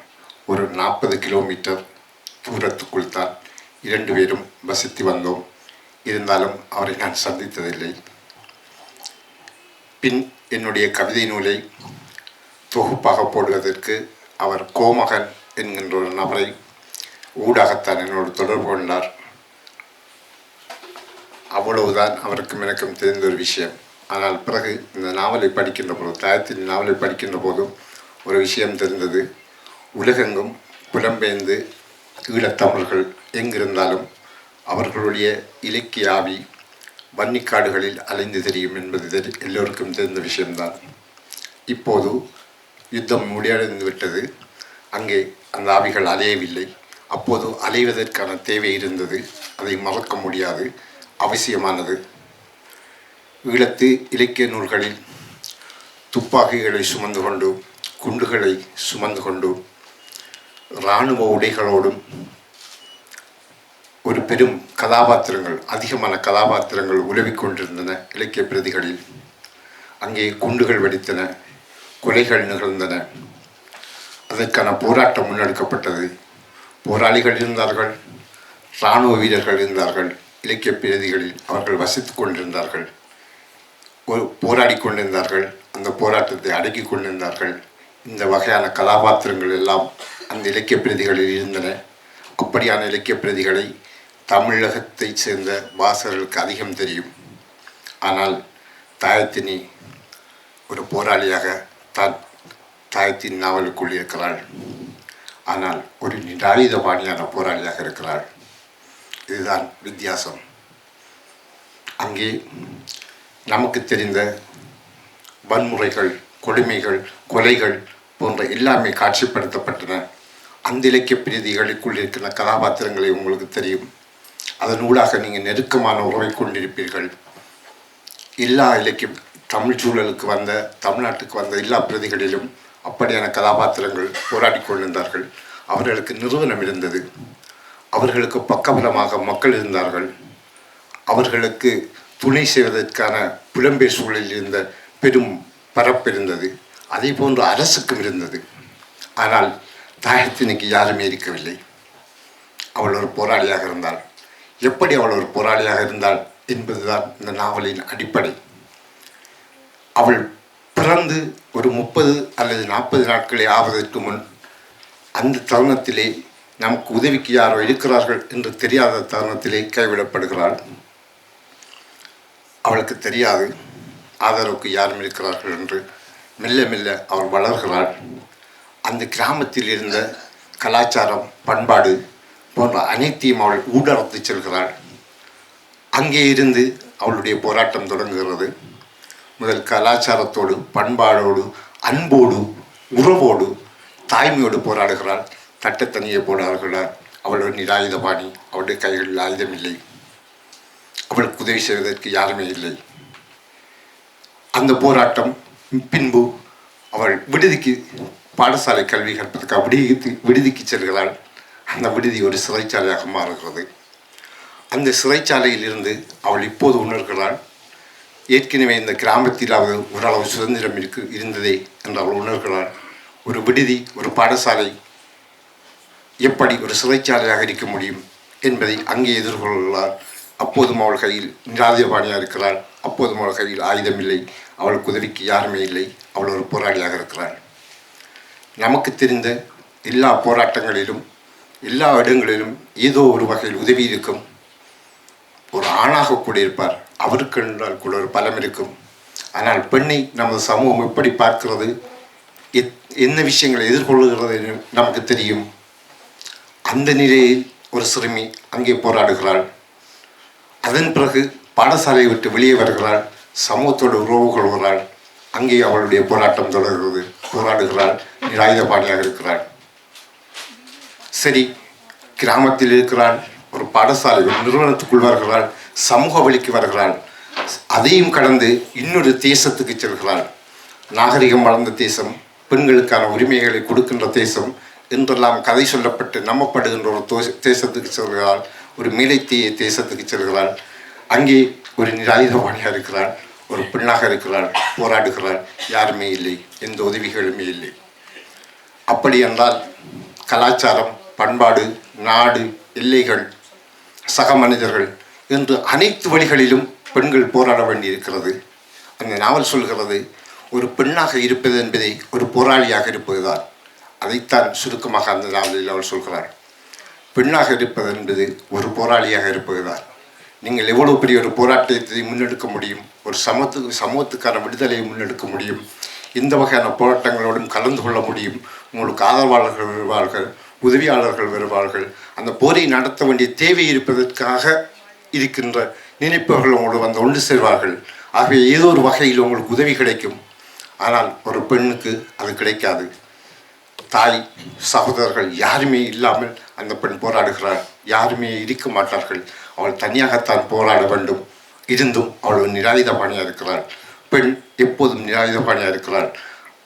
ஒரு 40 கிலோமீட்டர் தூரத்துக்குள் தான் 2 பேரும் வசித்து வந்தோம். இருந்தாலும் அவரை நான் சந்தித்ததில்லை. பின் என்னுடைய கவிதை நூலை தொகுப்பாக போடுவதற்கு அவர் கோமகன் என்கின்ற ஒரு நபரை ஊடாகத்தான் என்னோடு தொடர்பு கொண்டார். அவ்வளவுதான் அவருக்கும் எனக்கும் தெரிந்த ஒரு விஷயம். ஆனால் பிறகு இந்த நாவலை படிக்கின்ற போது, தாயத்தின் நாவலை படிக்கின்ற போதும் ஒரு விஷயம் தெரிந்தது. உலகெங்கும் புலம்பெயர்ந்து ஈழத்தமிழர்கள் எங்கிருந்தாலும் அவர்களுடைய இலக்கிய ஆவி வன்னிக்காடுகளில் அலைந்து தெரியும் என்பது எல்லோருக்கும் தெரிந்த விஷயம்தான். இப்போது யுத்தம் முடிவடைந்து விட்டது. அங்கே அந்த ஆவிகள் அலையவில்லை. அப்போது அலைவதற்கான தேவை இருந்தது. அதை மறக்க முடியாது, அவசியமானது. ஈழத்து இலக்கிய நூல்களில் துப்பாக்கிகளை சுமந்து கொண்டு, குண்டுகளை சுமந்து கொண்டு, இராணுவ உடைகளோடும் ஒரு பெரும் கதாபாத்திரங்கள், அதிகமான கதாபாத்திரங்கள் உலவிக் கொண்டிருந்தன இலக்கிய பிரதிகளில். அங்கே குண்டுகள் வெடித்தன, கொலைகள் நிகழ்ந்தன. அதற்கான போராட்டம் முன்னெடுக்கப்பட்டது. போராளிகள் இருந்தார்கள், இராணுவ வீரர்கள் இருந்தார்கள். இலக்கிய பிரதிகளில் அவர்கள் வசித்து கொண்டிருந்தார்கள், போராடி கொண்டிருந்தார்கள், அந்த போராட்டத்தை அடக்கி கொண்டிருந்தார்கள். இந்த வகையான கதாபாத்திரங்கள் எல்லாம் அந்த இலக்கிய பிரதிகளில் இருந்தன. அப்படியான இலக்கிய பிரதிகளை தமிழகத்தை சேர்ந்த வாசகர்களுக்கு அதிகம் தெரியும். ஆனால் தாயத்தினி ஒரு போராளியாக தான் தாயத்தின் நாவலுக்குள் இருக்கிறாள். ஆனால் ஒரு நிராயுதபாணியான போராளியாக இருக்கிறாள். இதுதான் வித்தியாசம். அங்கே நமக்கு தெரிந்த வன்முறைகள், கொடுமைகள், கொலைகள் போன்ற எல்லாமே காட்சிப்படுத்தப்பட்டன. அந்த இலக்கிய பிரதிகளுக்குள் இருக்கிற கதாபாத்திரங்களை உங்களுக்கு தெரியும். அதன் ஊடாக நீங்கள் நெருக்கமான உறவை கொண்டிருப்பீர்கள். எல்லா இலக்கிய தமிழ் சூழலுக்கு வந்த, தமிழ்நாட்டுக்கு வந்த எல்லா பிரதிகளிலும் அப்படியான கதாபாத்திரங்கள் போராடி கொண்டிருந்தார்கள். அவர்களுக்கு நிறுவனம் இருந்தது, அவர்களுக்கு பக்கபலமாக மக்கள் இருந்தார்கள், அவர்களுக்கு துணை செய்வதற்கான புலம்பெயர் சூழலில் இருந்த பெரும் பரப்பு இருந்தது. அதே போன்று அரசுக்கும் இருந்தது. ஆனால் தாயத்தினுக்கு யாருமே இருக்கவில்லை. அவள் ஒரு போராளியாக இருந்தாள். எப்படி அவள் ஒரு போராளியாக இருந்தாள் என்பதுதான் இந்த நாவலின் அடிப்படை. அவள் பிறந்து ஒரு 30 அல்லது 40 நாட்களே ஆவதற்கு முன், அந்த தருணத்திலே நமக்கு உதவிக்கு யாரோ இருக்கிறார்கள் என்று தெரியாத தருணத்திலே கைவிடப்படுகிறாள். அவளுக்கு தெரியாது ஆதரவுக்கு யாரும் இருக்கிறார்கள் என்று. மெல்ல மெல்ல அவள் வளர்கிறாள். அந்த கிராமத்தில் இருந்த கலாச்சாரம், பண்பாடு போன்ற அனைத்தையும் அவள் ஊடறுத்து செல்கிறாள். அங்கே இருந்து அவளுடைய போராட்டம் தொடங்குகிறது. முதல் கலாச்சாரத்தோடு, பண்பாடோடு, அன்போடு, உறவோடு, தாய்மையோடு போராடுகிறாள். தட்டத்தனியை போராடுகிறாள். அவள் ஒரு நிராயுதபாணி. அவளுடைய கைகளில் ஆயுதம் இல்லை. அவளுக்கு உதவி செய்வதற்கு யாருமே இல்லை. அந்த போராட்டம் பின்பு அவள் விடுதிக்கு, பாடசாலை கல்வி கற்பதற்கு விடுதிக்கு செல்கிறாள். அந்த விடுதி ஒரு சிறைச்சாலையாக மாறுகிறது. அந்த சிறைச்சாலையில் இருந்து அவள் இப்போது உணர்கிறாள், ஏற்கனவே இந்த கிராமத்திலாவது ஓரளவு சுதந்திரம் இருந்ததே என்று அவள் உணர்கிறாள். ஒரு விடுதி, ஒரு பாடசாலை எப்படி ஒரு சிறைச்சாலையாக இருக்க முடியும் என்பதை அங்கே எதிர்கொள்கிறாள். அப்போதும் அவள் கையில் நிராயுதபாணியாக இருக்கிறாள். அப்போதும் அவள் கையில் ஆயுதம் இல்லை. அவளுக்கு உதவிக்கு யாருமே இல்லை. அவள் ஒரு போராளியாக இருக்கிறாள். நமக்கு தெரிந்த எல்லா போராட்டங்களிலும், எல்லா இடங்களிலும் ஏதோ ஒரு வகையில் உதவி இருக்கும். ஒரு ஆணாக கூட இருப்பார், அவருக்கு என்றால் கூட ஒரு பலம் இருக்கும். ஆனால் பெண்ணை நமது சமூகம் எப்படி பார்க்கிறது, என்ன விஷயங்களை எதிர்கொள்கிறது நமக்கு தெரியும். அந்த நிலையில் ஒரு சிறுமி அங்கே போராடுகிறாள். அதன் பிறகு பாடசாலையை விட்டு வெளியே வருகிறாள். சமூகத்தோடு உறவு கொள்கிறாள். அங்கே அவளுடைய போராட்டம் தொடர்கிறது. போராடுகிறாள். நிராயுதபாணியாக இருக்கிறாள். சரி, கிராமத்தில் இருக்கிறாள், ஒரு பாடசாலை ஒரு நிறுவனத்துக்குள் வருகிறாள், சமூக வழிக்கு வருகிறாள், அதையும் கடந்து இன்னொரு தேசத்துக்கு செல்கிறாள். நாகரிகம் வளர்ந்த தேசம், பெண்களுக்கான உரிமைகளை கொடுக்கின்ற தேசம் என்றெல்லாம் கதை சொல்லப்பட்டு நம்பப்படுகின்ற ஒரு தேசத்துக்கு செல்கிறாள். ஒரு மேலைத்தேய தேசத்துக்கு செல்கிறாள். அங்கே ஒரு நிராயுதபாணியாக இருக்கிறாள், ஒரு பெண்ணாக இருக்கிறாள், போராடுகிறாள். யாருமே இல்லை, எந்த உதவிகளுமே இல்லை. அப்படி என்றால் கலாச்சாரம், பண்பாடு, நாடு, எல்லைகள், சக மனிதர்கள் என்று அனைத்து வழிகளிலும் பெண்கள் போராட வேண்டியிருக்கிறது. அந்த நாவல் சொல்கிறது, ஒரு பெண்ணாக இருப்பது என்பதை ஒரு போராளியாக இருப்பதுதான். அதைத்தான் சுருக்கமாக அந்த நாவலில் அவள் சொல்கிறாள். பெண்ணாக இருப்பது என்பது ஒரு போராளியாக இருப்பதுதான். நீங்கள் எவ்வளோ பெரிய ஒரு போராட்டத்தை முன்னெடுக்க முடியும், ஒரு சமூகத்துக்கான விடுதலையை முன்னெடுக்க முடியும், இந்த வகையான போராட்டங்களோடும் கலந்து கொள்ள முடியும். உங்களுக்கு ஆதரவாளர்கள் வருவார்கள், உதவியாளர்கள் வருவார்கள். அந்த போரை நடத்த வேண்டிய தேவை இருப்பதற்காக இருக்கின்ற நினைப்பவர்கள் உங்களோடு வந்து ஒன்று சேர்வார்கள். ஆகவே ஏதோ ஒரு வகையில் உங்களுக்கு உதவி கிடைக்கும். ஆனால் ஒரு பெண்ணுக்கு அது கிடைக்காது. தாய், சகோதரர்கள் யாருமே இல்லாமல் அந்த பெண் போராடுகிறாள். யாருமே இருக்க மாட்டார்கள். அவள் தனியாகத்தான் போராட வேண்டும். இருந்தும் அவள் நிராயுதபாணியாக இருக்கிறாள். பெண் எப்போதும் நிராயுதபாணியாக இருக்கிறாள்.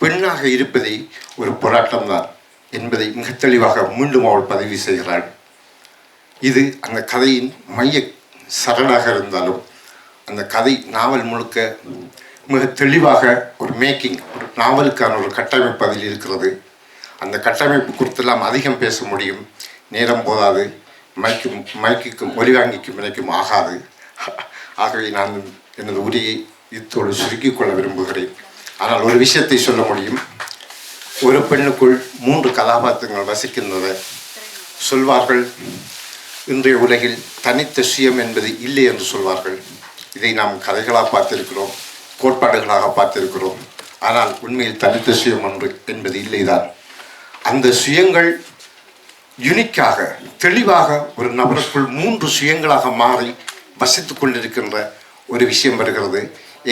பெண்ணாக இருப்பதை ஒரு போராட்டம்தான் என்பதை மிக தெளிவாக மீண்டும் அவள் பதிவு செய்கிறாள். இது அந்த கதையின் மைய சரடாக இருந்தாலும் அந்த கதை நாவல் முழுக்க மிக தெளிவாக ஒரு மேக்கிங், ஒரு நாவலுக்கான ஒரு கட்டமைப்பு அதில் இருக்கிறது. அந்த கட்டமைப்பு குறித்தெல்லாம் அதிகம் பேச முடியும், நேரம் போதாது, மைக்குக்கும் ஒலிவாங்கிக்கும் எனக்கும் ஆகாது. ஆகவே நான் எனது உரையை இத்தோடு சுருக்கிக் கொள்ள விரும்புகிறேன். ஆனால் ஒரு விஷயத்தை சொல்ல முடியும். ஒரு பெண்ணுக்குள் 3 கதாபாத்திரங்கள் வசிக்கின்றன. சொல்வார்கள், இன்றைய உலகில் தனித்த சுயம் என்பது இல்லை என்று சொல்வார்கள். இதை நாம் கதைகளாக பார்த்திருக்கிறோம், கோட்பாடுகளாக பார்த்திருக்கிறோம். ஆனால் உண்மையில் தனித்த சுயம் ஒன்று என்பது இல்லைதான். அந்த சுயங்கள் யுனிக்காக, தெளிவாக ஒரு நபருக்குள் 3 சுயங்களாக மாறி வசித்து கொண்டிருக்கின்ற ஒரு விஷயம் வருகிறது.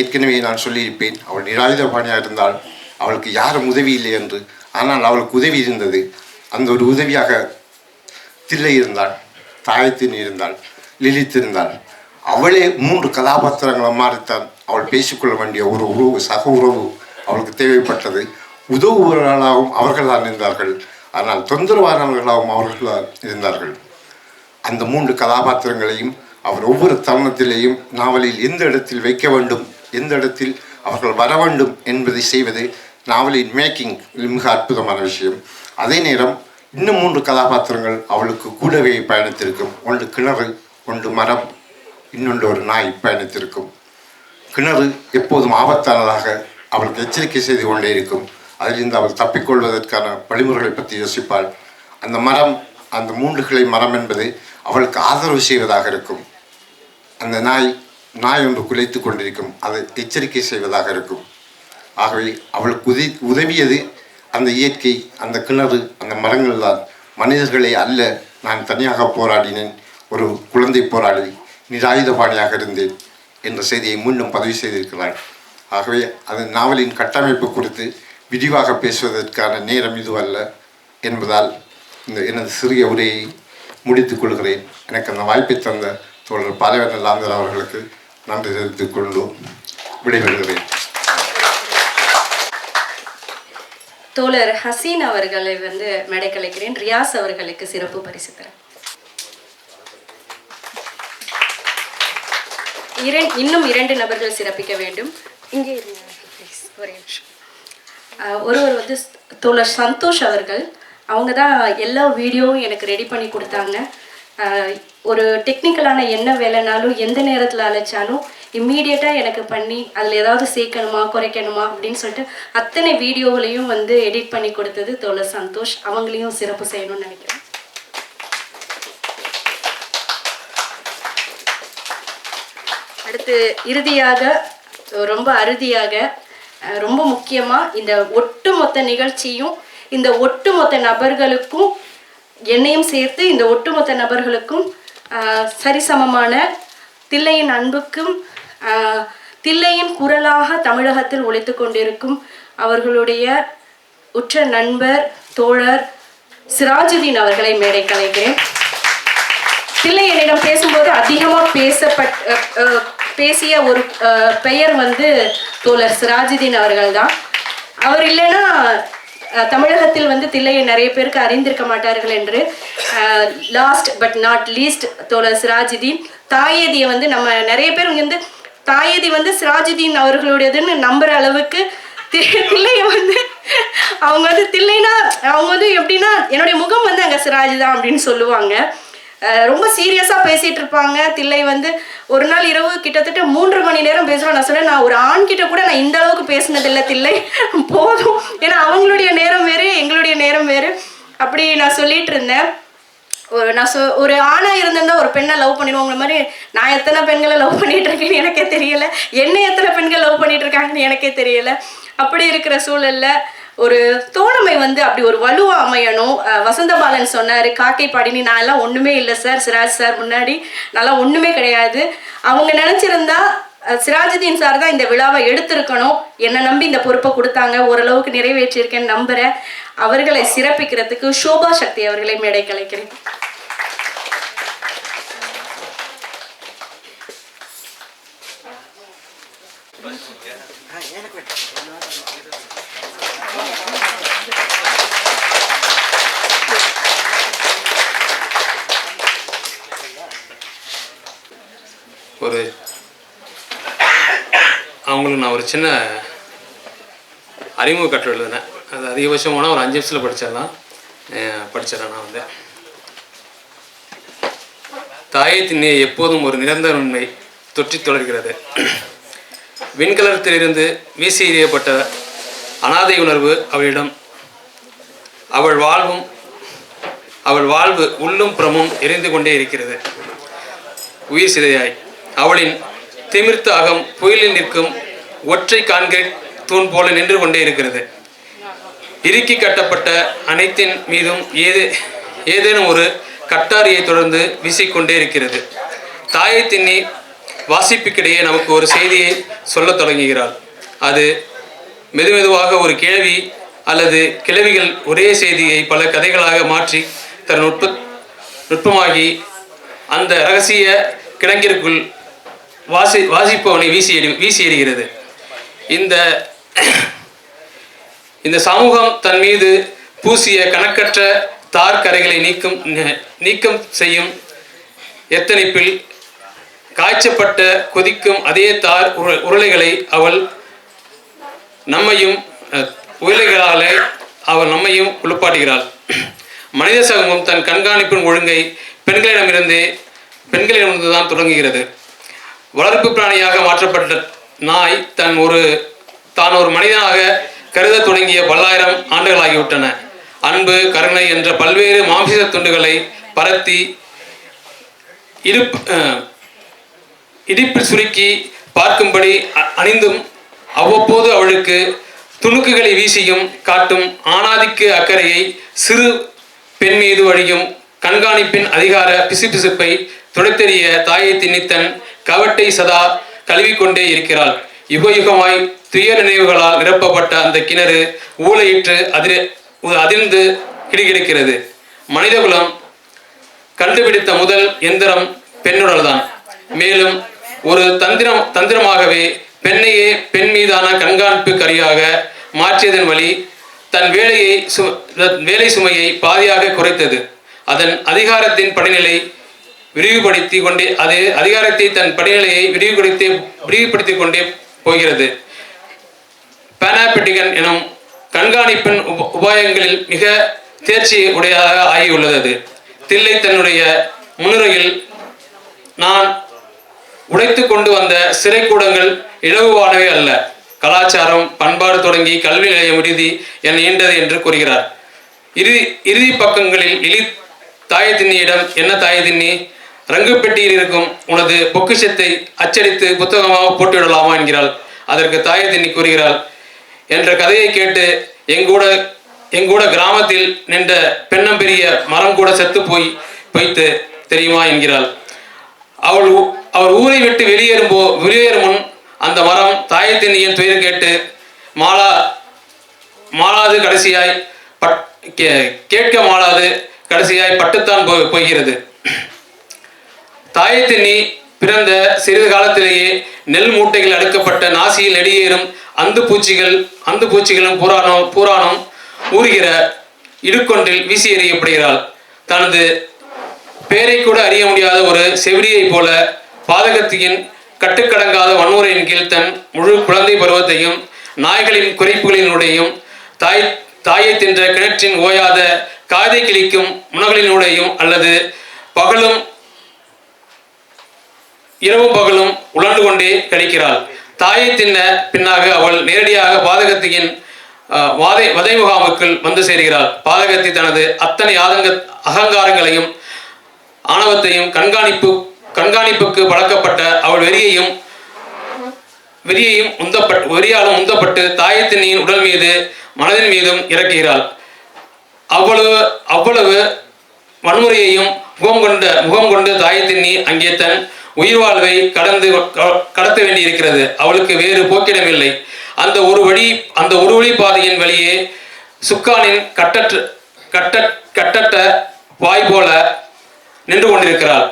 ஏற்கனவே நான் சொல்லியிருப்பேன், அவள் நிராயுதபாணியாக இருந்தால் அவளுக்கு யாரும் உதவி இல்லை என்று. ஆனால் அவளுக்கு உதவி இருந்தது. அந்த ஒரு உதவியாக தில்லை இருந்தாள், தாயத்தின் இருந்தாள், லிலித் இருந்தாள். அவளே 3 கதாபாத்திரங்களை மாறித்தான் அவள் பேசிக்கொள்ள வேண்டிய ஒரு உறவு, சக உறவு அவளுக்கு தேவைப்பட்டது. உதவுபவர்களாகவும் அவர்கள் தான் இருந்தார்கள். ஆனால் தொந்தரவானவர்களாகவும் அவர்கள் தான் இருந்தார்கள். அந்த 3 கதாபாத்திரங்களையும் அவர் ஒவ்வொரு தருணத்திலேயும் நாவலில் எந்த இடத்தில் வைக்க வேண்டும், எந்த இடத்தில் அவர்கள் வர வேண்டும் என்பதை செய்வது நாவலின் மேக்கிங் மிக அற்புதமான விஷயம். அதே நேரம் இன்னும் 3 கதாபாத்திரங்கள் அவளுக்கு கூடவே பயணித்திருக்கும். ஒன்று கிணறு, ஒன்று மரம், இன்னொன்று ஒரு நாய் பயணித்திருக்கும். கிணறு எப்போதும் ஆபத்தானதாக அவளுக்கு எச்சரிக்கை செய்து கொண்டே இருக்கும். அதிலிருந்து அவள் தப்பிக்கொள்வதற்கான வழிமுறைகளை பற்றி யோசிப்பாள். அந்த மரம், அந்த 3 கிளை மரம் என்பது அவளுக்கு ஆதரவு செய்வதாக இருக்கும். அந்த நாய் ஒன்று குலைத்து கொண்டிருக்கும், அதை எச்சரிக்கை செய்வதாக இருக்கும். ஆகவே அவளுக்கு உதவியது அந்த இயற்கை, அந்த கிணறு, அந்த மரங்கள் தான். மனிதர்களை அல்ல. நான் தனியாக போராடினேன், ஒரு குழந்தை போராடி, நிராயுதபாணியாக இருந்தேன் என்ற செய்தியை மீண்டும் பதிவு செய்திருக்கிறாள். ஆகவே அது நாவலின் கட்டமைப்பு குறித்து விரிவாக பேசுவதற்கான நேரம் இதுவல்ல என்பதால் எனது சிறிய உரையை முடித்துக் கொள்கிறேன். எனக்கு அந்த வாய்ப்பை தந்த தோழர் பாலைவன லாந்தர் அவர்களுக்கு நன்றி தெரிவித்துக் கொண்டு விடைபெறுகிறேன். தோழர் ஹசீன் அவர்களை மேடை கலைக்கிறேன். ரியாஸ் அவர்களுக்கு சிறப்பு பரிசு தரேன். இன்னும் 2 நபர்கள் சிறப்பிக்க வேண்டும். இங்கே இருங்க ப்ளீஸ், ஒரே நிமிஷம். ஒருவர் தோழர் சந்தோஷ் அவர்கள். அவங்க தான் எல்லா வீடியோவும் எனக்கு ரெடி பண்ணி கொடுத்தாங்க. ஒரு டெக்னிக்கலான என்ன வேலைனாலும் எந்த நேரத்தில் அழைச்சாலும் இம்மீடியட்டாக எனக்கு பண்ணி அதில் ஏதாவது சேர்க்கணுமா குறைக்கணுமா அப்படின்னு சொல்லிட்டு அத்தனை வீடியோவிலையும் எடிட் பண்ணி கொடுத்தது தோழர் சந்தோஷ். அவங்களையும் சிறப்பு செய்யணும்னு நினைக்கிறேன். அடுத்து இறுதியாக, ரொம்ப அறுதியாக, ரொம்ப முக்கியமாக, இந்த ஒட்டுமொத்த நிகழ்ச்சியும் இந்த ஒட்டுமொத்த நபர்களுக்கும் என்னையும் சேர்த்து இந்த ஒட்டுமொத்த நபர்களுக்கும் சரிசமமான தில்லையின் அன்புக்கும் தில்லையின் குரலாக தமிழகத்தில் ஒலித்து கொண்டிருக்கும் அவர்களுடைய உற்ற நண்பர் தோழர் சிராஜுதீன் அவர்களை மேடை கலைக்கிறேன். தில்லை என்னிடம் பேசும்போது அதிகமாக பேசிய ஒரு பெயர் வந்து தோழர் சிராஜுதீன் அவர்கள் தான். அவர் இல்லைன்னா தமிழகத்தில் வந்து தில்லையை நிறைய பேருக்கு அறிந்திருக்க மாட்டார்கள் என்று. லாஸ்ட் பட் நாட் லீஸ்ட் தோழர் சிராஜுதீன். தாயேதியை வந்து நம்ம நிறைய பேர் வந்து தாயேதி வந்து சிராஜுதீன் அவர்களுடையதுன்னு நம்புற அளவுக்கு தில்லையை வந்து அவங்க வந்து தில்லைனா அவங்க வந்து எப்படின்னா என்னுடைய முகம் வந்து அங்கே சிராஜ் தான் அப்படின்னு சொல்லுவாங்க. ரொம்ப சீரியஸாக பேசிகிட்டு இருப்பாங்க. தில்லை வந்து ஒரு நாள் இரவு கிட்டத்தட்ட 3 மணி நேரம் பேசுகிறோம். நான் சொன்னேன், நான் ஒரு ஆண்கிட்ட கூட நான் இந்த அளவுக்கு பேசினதில்லை தில்லை, போதும். ஏன்னா அவங்களுடைய நேரம் வேறு எங்களுடைய நேரம் வேறு. அப்படி நான் சொல்லிட்டு இருந்தேன். ஒரு ஆணாக இருந்திருந்தா ஒரு பெண்ணை லவ் பண்ணிடுவோங்கிற மாதிரி நான் எத்தனை பெண்களை லவ் பண்ணிட்டு இருக்கேன்னு எனக்கே தெரியலை, என்ன எத்தனை பெண்கள் லவ் பண்ணிட்டு இருக்காங்கன்னு எனக்கே தெரியலை. அப்படி இருக்கிற சூழல்ல ஒரு தோழமை வந்து அப்படி ஒரு வலுவா அமையணும். வசந்தபாலன் சொன்னார், காக்கை பாடினி. நான் எல்லாம் ஒன்றுமே இல்லை சார், சிராஜ் சார் முன்னாடி நல்லா ஒன்றுமே கிடையாது. அவங்க நினச்சிருந்தா சிராஜுதீன் சார் தான் இந்த விழாவை எடுத்திருக்கணும். என்னை நம்பி இந்த பொறுப்பை கொடுத்தாங்க, ஓரளவுக்கு நிறைவேற்றியிருக்கேன்னு நம்புகிறேன். அவர்களை சிறப்பிக்கிறதுக்கு சோபா சக்தி அவர்களை மேடை கலைக்கிறேன். அவங்களுக்கு நான் ஒரு சின்ன அறிமுக கட்டுரை எழுதினேன். அது அதிகபட்சம் போனால் ஒரு 5 நிமிஷத்தில் படிச்சிடறேன். நான் வந்து தாயை திண்ணை எப்போதும் ஒரு நிரந்தர உண்மை தொற்றி தொடர்கிறது. விண்கலத்திலிருந்து வீசி எறியப்பட்ட அனாதை உணர்வு அவளிடம். அவள் வாழ்வு உள்ளும் புறமும் எரிந்து கொண்டே இருக்கிறது. உயிர் சிதையாய் அவளின் திமிர்த்த அகம் புயலில் நிற்கும் ஒற்றை கான்கிரீட் தூண் போல நின்று கொண்டே இருக்கிறது. இறுக்கி கட்டப்பட்ட அனைத்தின் மீதும் ஏதேனும் ஒரு கட்டாரியை தொடர்ந்து வீசிக்கொண்டே இருக்கிறது. தாயை திண்ணி வாசிப்புக்கிடையே நமக்கு ஒரு செய்தியை சொல்லத் தொடங்குகிறாள். அது மெதுமெதுவாக ஒரு கேள்வி அல்லது கிழவிகள் ஒரே செய்தியை பல கதைகளாக மாற்றி தன் நுட்பமாகி அந்த இரகசிய கிடங்கிற்குள் வாசிப்பவனை வீசி எறிகிறது. இந்த சமூகம் தன் மீது பூசிய கணக்கற்ற தார்கரைகளை நீக்கம் செய்யும் எத்தனைப்பில் காய்ச்சப்பட்ட கொதிக்கும் அதே தார் உருளைகளை அவள் நம்மையும் குளிப்பாட்டுகிறாள். மனித சமூகம் தன் கண்காணிப்பின் ஒழுங்கை பெண்களிடமிருந்து தான் தொடங்குகிறது. வளர்ப்பு பிராணியாக மாற்றப்பட்ட நாய் தான் ஒரு மனிதனாக கருத தொடங்கிய 1000 ஆண்டுகளாகிவிட்டன. அன்பு, கருணை என்ற பல்வேறு மாம்ச துண்டுகளை பரத்தி இடுப்பில் சுருக்கி பார்க்கும்படி அணிந்தும் அவ்வப்போது அவளுக்கு துணுக்குகளை வீசியும் காட்டும் ஆணாதிக்க அக்கறையை சிறு பெண் மீது வழியும் கண்காணிப்பின் அதிகார பிசுபிசுப்பை துடைத்தெறிய தாயை திணித்தன் கவட்டை சதா கழுவிக்கொண்டே இருக்கிறாள். யுகயுகமாய் துயர் நினைவுகளால் நிரப்பப்பட்ட அந்த கிணறு ஊளையிற்று அதிர்ந்து கிடுகிடுக்கிறது. மனிதகுலம் கண்டுபிடித்த முதல் எந்திரம் பெண்ணுடல்தான். மேலும் ஒரு தந்திரமாகவே பெண்ணையே பெண் மீதான கண்காணிப்பு கருவியாக மாற்றியதன் வழி தன் வேலை சுமையை பாதியாக குறைத்தது. அதன் அதிகாரத்தின் படிநிலை விரிவுபடுத்தி கொண்டே தன் படிநிலையை விரிவுபடுத்திக் கொண்டே போகிறது. பானாபெட்டிகன் எனும் கண்காணிப்பின் உபாயங்களில் மிக தேர்ச்சி உடையதாக ஆகியுள்ளது. தில்லை தன்னுடைய முன்னுரையில் நான் உடைத்து கொண்டு வந்த சிறைக்கூடங்கள் இலகுவானவே அல்ல, கலாச்சாரம் பண்பாடு தொடங்கி கல்வி நிலையம் விடுதி என நீண்டது என்று கூறுகிறார். இறுதி பக்கங்களில் தாயத்தின்னியிடம், என்ன தாயத்தின்னி, ரங்கு பெட்டியில் இருக்கும் உனது பொக்கிஷத்தை அச்சடித்து புத்தகமாக போட்டுவிடலாமா என்கிறாள். அதற்கு தாயத்தின்னி கூறுகிறாள், என்ற கதையை கேட்டு எங்கூட கிராமத்தில் நின்ற பெண்ணம்பெரிய மரம் கூட செத்து போய்த்து தெரியுமா என்கிறாள். அவர் ஊரை விட்டு வெளியேறும் முன் அந்த மரம் தாயத்தின்னியின் துயர் கேட்டு மாளாது கடைசியாய் கேட்க மாளாது கடைசியாய் பட்டுத்தான் போகிறது. தாயத்தின்னி பிறந்த சிறிது காலத்திலேயே நெல் மூட்டைகள் அடுக்கப்பட்ட நாசியில் நெடியேறும் அந்து பூச்சிகளும் பூராணம் ஊறுகிற இடுக்கொன்றில் வீசி எறியப்படுகிறாள். தனது பேரை கூட அறிய முடியாத ஒரு செவிலியை போல பாதகத்தியின் கட்டுக்கடங்காத வன்முறையின் கீழ் தன் முழு குழந்தை பருவத்தையும் நாய்களின் குறைப்புகளினுடையும் தாயை தின்ற கிணற்றின் ஓயாத காதை கிழிக்கும் முனகளினுடையும் அல்லது இரவும் பகலும் உழண்டு கொண்டே கழிக்கிறாள். தாயை தின்ன பின்னாக அவள் நேரடியாக பாதகத்தியின் வதை முகாமுக்குள் வந்து சேர்கிறாள். பாதகத்தி தனது அத்தனை அகங்காரங்களையும் ஆணவத்தையும் கண்காணிப்புக்கு பழக்கப்பட்ட அவள் வெறியாலும் உந்தப்பட்டு தாயத்தின்னியின் உடல் மீது மனதின் மீதும் இறக்குகிறாள். அவ்வளவு வன்முறையையும் முகம் கொண்டு தாயத்தின்னி அங்கே தன் உயிர் வாழ்வை கடத்த வேண்டியிருக்கிறது. அவளுக்கு வேறு போக்கிடமில்லை. அந்த ஒரு வழி பாதையின் வழியே சுக்கானின் கட்டட்ட வாய் போல நின்று கொண்டிருக்கிறாள்.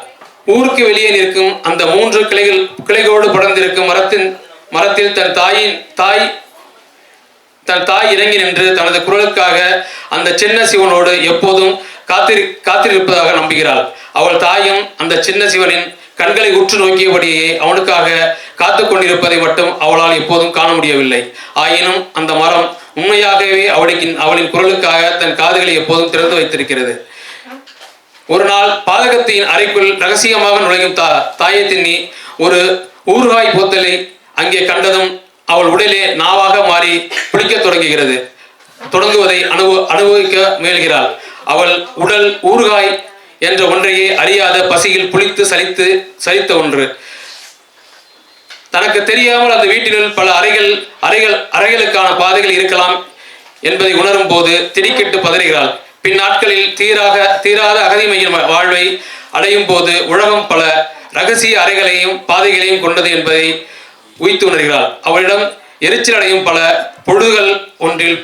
ஊருக்கு வெளியே நிற்கும் அந்த 3 கிளைகளோடு படர்ந்திருக்கும் மரத்தில் தன் தாய் இறங்கி நின்று தனது குரலுக்காக அந்த சின்ன சிவனோடு எப்போதும் காத்திருப்பதாக நம்புகிறாள். அவள் தாயும் அந்த சின்ன சிவனின் கண்களை உற்று நோக்கியபடியே அவனுக்காக காத்து கொண்டிருப்பதை மட்டும் அவளால் எப்போதும் காண முடியவில்லை. ஆயினும் அந்த மரம் உண்மையாகவே அவளின் குரலுக்காக தன் காதுகளை எப்போதும் திறந்து வைத்திருக்கிறது. ஒரு நாள் பாதகத்தின் அறைக்குள் ரகசியமாக நுழையும் தாயத்தின்னி ஒரு ஊறுகாய் போத்தலை அங்கே கண்டதும் அவள் உடலே நாவாக மாறி பிடிக்க தொடங்குவதை அனுபவிக்க முயல்கிறாள். அவள் உடல் ஊறுகாய் என்ற ஒன்றையே அறியாத பசியில் புளித்து சலித்த ஒன்று. தனக்கு தெரியாமல் அந்த வீட்டினுள் பல அறைகளுக்கான பாதைகள் இருக்கலாம் என்பதை உணரும் போது திடுக்கிட்டு பதறுகிறாள். பின் நாட்களில் தீராத அகதிமையின் வாழ்வை அடையும் போது உலகம் பல ரகசிய அறைகளையும் பாதைகளையும் கொண்டது என்பதை உய்த்து உணர்கிறாள். அவளிடம் எரிச்சல் அடையும் பல பொழுதுகள் ஒன்றில்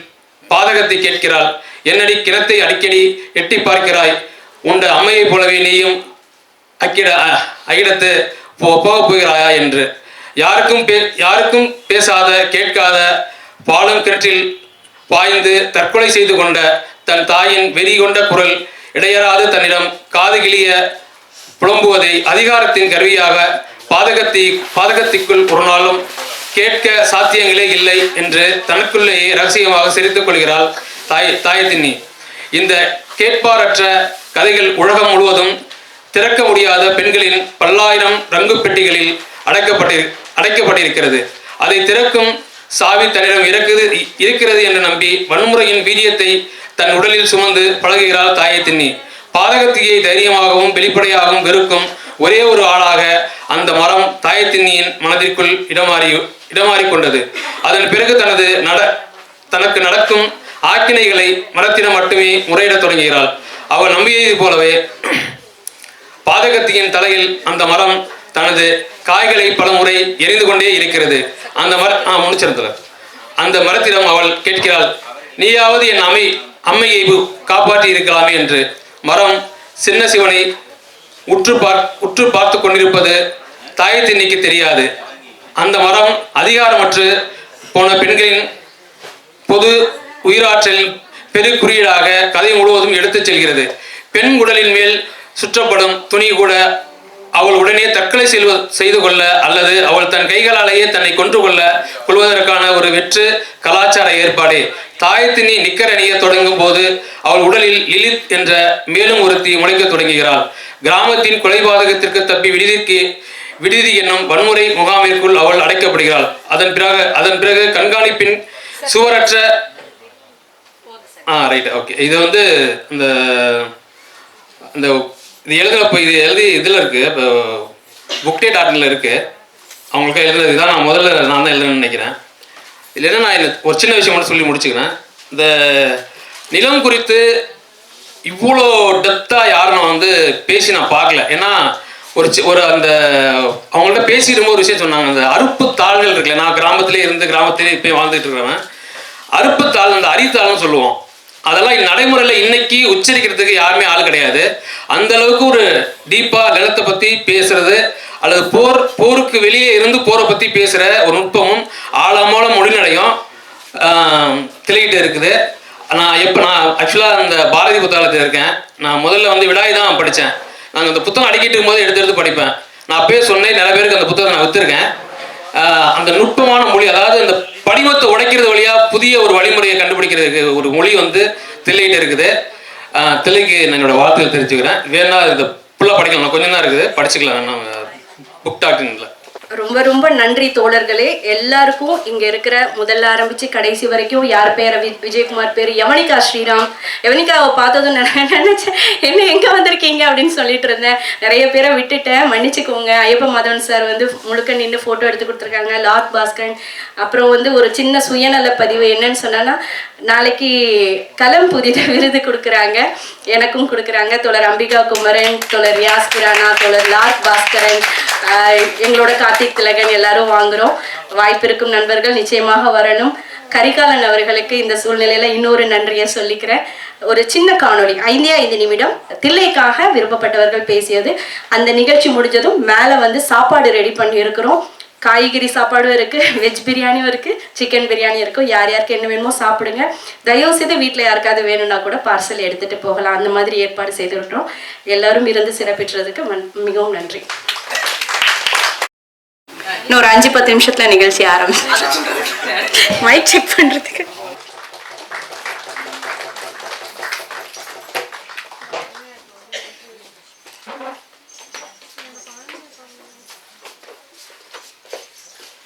பாதகத்தை கேட்கிறாள். என்னடி கிணத்தை அடிக்கடி எட்டி பார்க்கிறாய்? உண்ட அம்மையை போலவே நீயும் அகிடத்து போக போகிறாயா என்று. யாருக்கும் பேசாத கேட்காத பாலும் கிணற்றில் பாய்ந்து தற்கொலை செய்து கொண்ட தன் தாயின் வெறி கொண்ட குரல் இடையறாது தன்னிடம் காது கிளிய புலம்புவதை அதிகாரத்தின் கருவியாக பாதகத்திற்குள் ஒரு நாளும் கேட்க சாத்தியங்களே இல்லை என்று தனக்குள்ளேயே ரகசியமாக சிரித்துக் கொள்கிறாள் தாயத்தின்னி. இந்த கேட்பாரற்ற கதைகள் உலகம் முழுவதும் திறக்க முடியாத பெண்களின் பல்லாயிரம் ரங்கு பெட்டிகளில் அடைக்கப்பட்டிருக்கிறது. அதை திறக்கும் சாவி தன்னிடம் இருக்கிறது என்று நம்பி வன்முறையின் வீரியத்தை தன் உடலில் சுமந்து பழகுகிறாள் தாயத்தின்னி. பாதகத்தியை தைரியமாகவும் வெளிப்படையாகவும் வெறுக்கும் ஒரே ஒரு ஆளாக அந்த மரம் தாயத்தின்னியின் மனதிற்குள் இடமாறி கொண்டது. அதன் பிறகு தனக்கு நடக்கும் ஆக்கினைகளை மரத்திடம் மட்டுமே முறையிடத் தொடங்குகிறாள். அவள் நம்பியது போலவே பாதகத்தியின் தலையில் அந்த மரம் தனது காய்களை பல முறை எரிந்து கொண்டே இருக்கிறது. அந்த மரத்திடம் அவள் கேட்கிறாள், நீயாவது என் அம்மையை காப்பாற்றி இருக்கலாமே என்று. மரம் சின்ன சிவனை உற்று பார்த்து கொண்டிருப்பது தாயத்தின்னிக்கு தெரியாது. அந்த மரம் அதிகாரமற்று போன பெண்களின் பொது உயிராற்றலின் பெரு குறியீடாக கதை முழுவதும் எடுத்துச் செல்கிறது. பெண் உடலின் மேல் சுற்றப்படும் துணி கூட அவள் உடனே தற்கொலை செய்து கொள்ள அல்லது அவள் தன் கைகளாலேயே தன்னை கொள்வதற்கான ஒரு வெற்று கலாச்சார ஏற்பாடே. தாயத்தினி நிக்கர் அணிய தொடங்கும் போது அவள் உடலில் லிலித் என்ற மேலும் ஒருத்தி முளைக்க தொடங்குகிறாள். கிராமத்தின் கொலைபாதகத்திற்கு தப்பி விடுதி என்னும் வன்முறை முகாமிற்குள் அவள் அடைக்கப்படுகிறாள். அதன் பிறகு கண்காணிப்பின் சுவரற்ற ரைட் ஓகே இது வந்து இது எழுதி இதில் இருக்குது. இப்போ bookday.in இருக்குது. அவங்களுக்கு எழுதுறது தான் நான் தான் எழுதுன்னு நினைக்கிறேன். இல்லைன்னா நான் ஒரு சின்ன விஷயம் மட்டும் சொல்லி முடிச்சுக்கிறேன். இந்த நிலம் குறித்து இவ்வளோ டெப்த்தாக யாரும் நான் பேசி நான் பார்க்கல. ஏன்னா ஒரு அந்த அவங்கள்ட்ட பேசிட்டு ஒரு விஷயம் சொன்னாங்க. அந்த அறுப்பு தாள்கள் இருக்குல்ல, நான் கிராமத்திலே இப்போயும் வாழ்ந்துட்டு இருக்கிறவன். அறுப்பு தாள் அந்த அரித்தாள்னு சொல்லுவோம். அதெல்லாம் நடைமுறையில் இன்னைக்கு உச்சரிக்கிறதுக்கு யாருமே ஆள் கிடையாது. அந்த அளவுக்கு ஒரு டீப்பாக நிலத்தை பற்றி பேசுறது அல்லது போருக்கு வெளியே இருந்து போரை பற்றி பேசுகிற ஒரு நுட்பமும் ஆழமான மொழிநடையும் தெளிக்கிட்டு இருக்குது. நான் ஆக்சுவலாக அந்த பாரதி புத்தகத்தில் இருக்கேன். நான் முதல்ல வந்து விடாய் தான் படித்தேன். நாங்கள் அந்த புத்தகம் அடிக்கிட்டு இருக்கும்போது எடுத்து படிப்பேன். நான் அப்பயே சொன்னேன், நிறைய பேருக்கு அந்த புத்தகத்தை நான் விற்றுருக்கேன். அந்த நுட்பமான மொழி, அதாவது அந்த படிமத்தை உடைக்கிறது வழியாக புதிய ஒரு வழிமுறையை கண்டுபிடிக்கிறதுக்கு ஒரு மொழி வந்து தில்லைகிட்ட இருக்குது. தில்லைக்கு நான் என்னோட வாழ்த்துக்கள் தெரிஞ்சுக்கிறேன். வேணா இதை ஃபுல்லாக படிக்கலாம், கொஞ்சம் தான் இருக்குது, படிச்சுக்கலாம். நான் புக் டாக்கிங்கில் ரொம்ப ரொம்ப நன்றி தோழர்களே. எல்லாருக்கும் இங்க இருக்கிற முதல்ல ஆரம்பிச்சு கடைசி வரைக்கும் யார் பேர் விஜயகுமார் பேர் யவனிகா ஸ்ரீராம். யவனிகாவை பார்த்ததும் நினைச்சேன் என்ன எங்க வந்திருக்கீங்க அப்படின்னு சொல்லிட்டு இருந்தேன். நிறைய பேரை விட்டுட்டேன், மன்னிச்சுக்கோங்க. ஐயப்ப மாதவன் சார் வந்து முழுக்க நின்று போட்டோ எடுத்து கொடுத்துருக்காங்க. லார்ட் பாஸ்கரன். அப்புறம் வந்து ஒரு சின்ன சுயநல பதிவு என்னன்னு சொன்னா, நாளைக்கு களம் புதித விருது கொடுக்குறாங்க, எனக்கும் கொடுக்குறாங்க. தோழர் அம்பிகா குமரன், தோழர் ரியாஸ் கிரானா, தோழர் லார்ட் பாஸ்கரன், எங்களோட கார்த்திக் திலகன் எல்லாரும் வாங்குறோம். வாய்ப்பு இருக்கும் நண்பர்கள் நிச்சயமாக வரணும். கரிகாலன் அவர்களுக்கு இந்த சூழ்நிலையில இன்னொரு நன்றியை சொல்லிக்கிறேன். ஒரு சின்ன காணொளி 5 நிமிடம் தில்லைக்காக விருப்பப்பட்டவர்கள் பேசியது. அந்த நிகழ்ச்சி முடிஞ்சதும் மேலே வந்து சாப்பாடு ரெடி பண்ணி இருக்கிறோம். காய்கறி சாப்பாடும் இருக்கு, வெஜ் பிரியாணியும் இருக்கு, சிக்கன் பிரியாணி இருக்கும். யார் யாருக்கு என்ன வேணுமோ சாப்பிடுங்க. தயவு செய்து வீட்டில் யாருக்காவது வேணும்னா கூட பார்சல் எடுத்துட்டு போகலாம். அந்த மாதிரி ஏற்பாடு செய்துவிட்டோம். எல்லாரும் இருந்து சிறப்பிற்றதுக்கு மிகவும் நன்றி. இன்னொரு 5-10 நிமிஷத்துல நிகழ்ச்சி ஆரம்பிச்சு மைக் செக் பண்றதுக்கு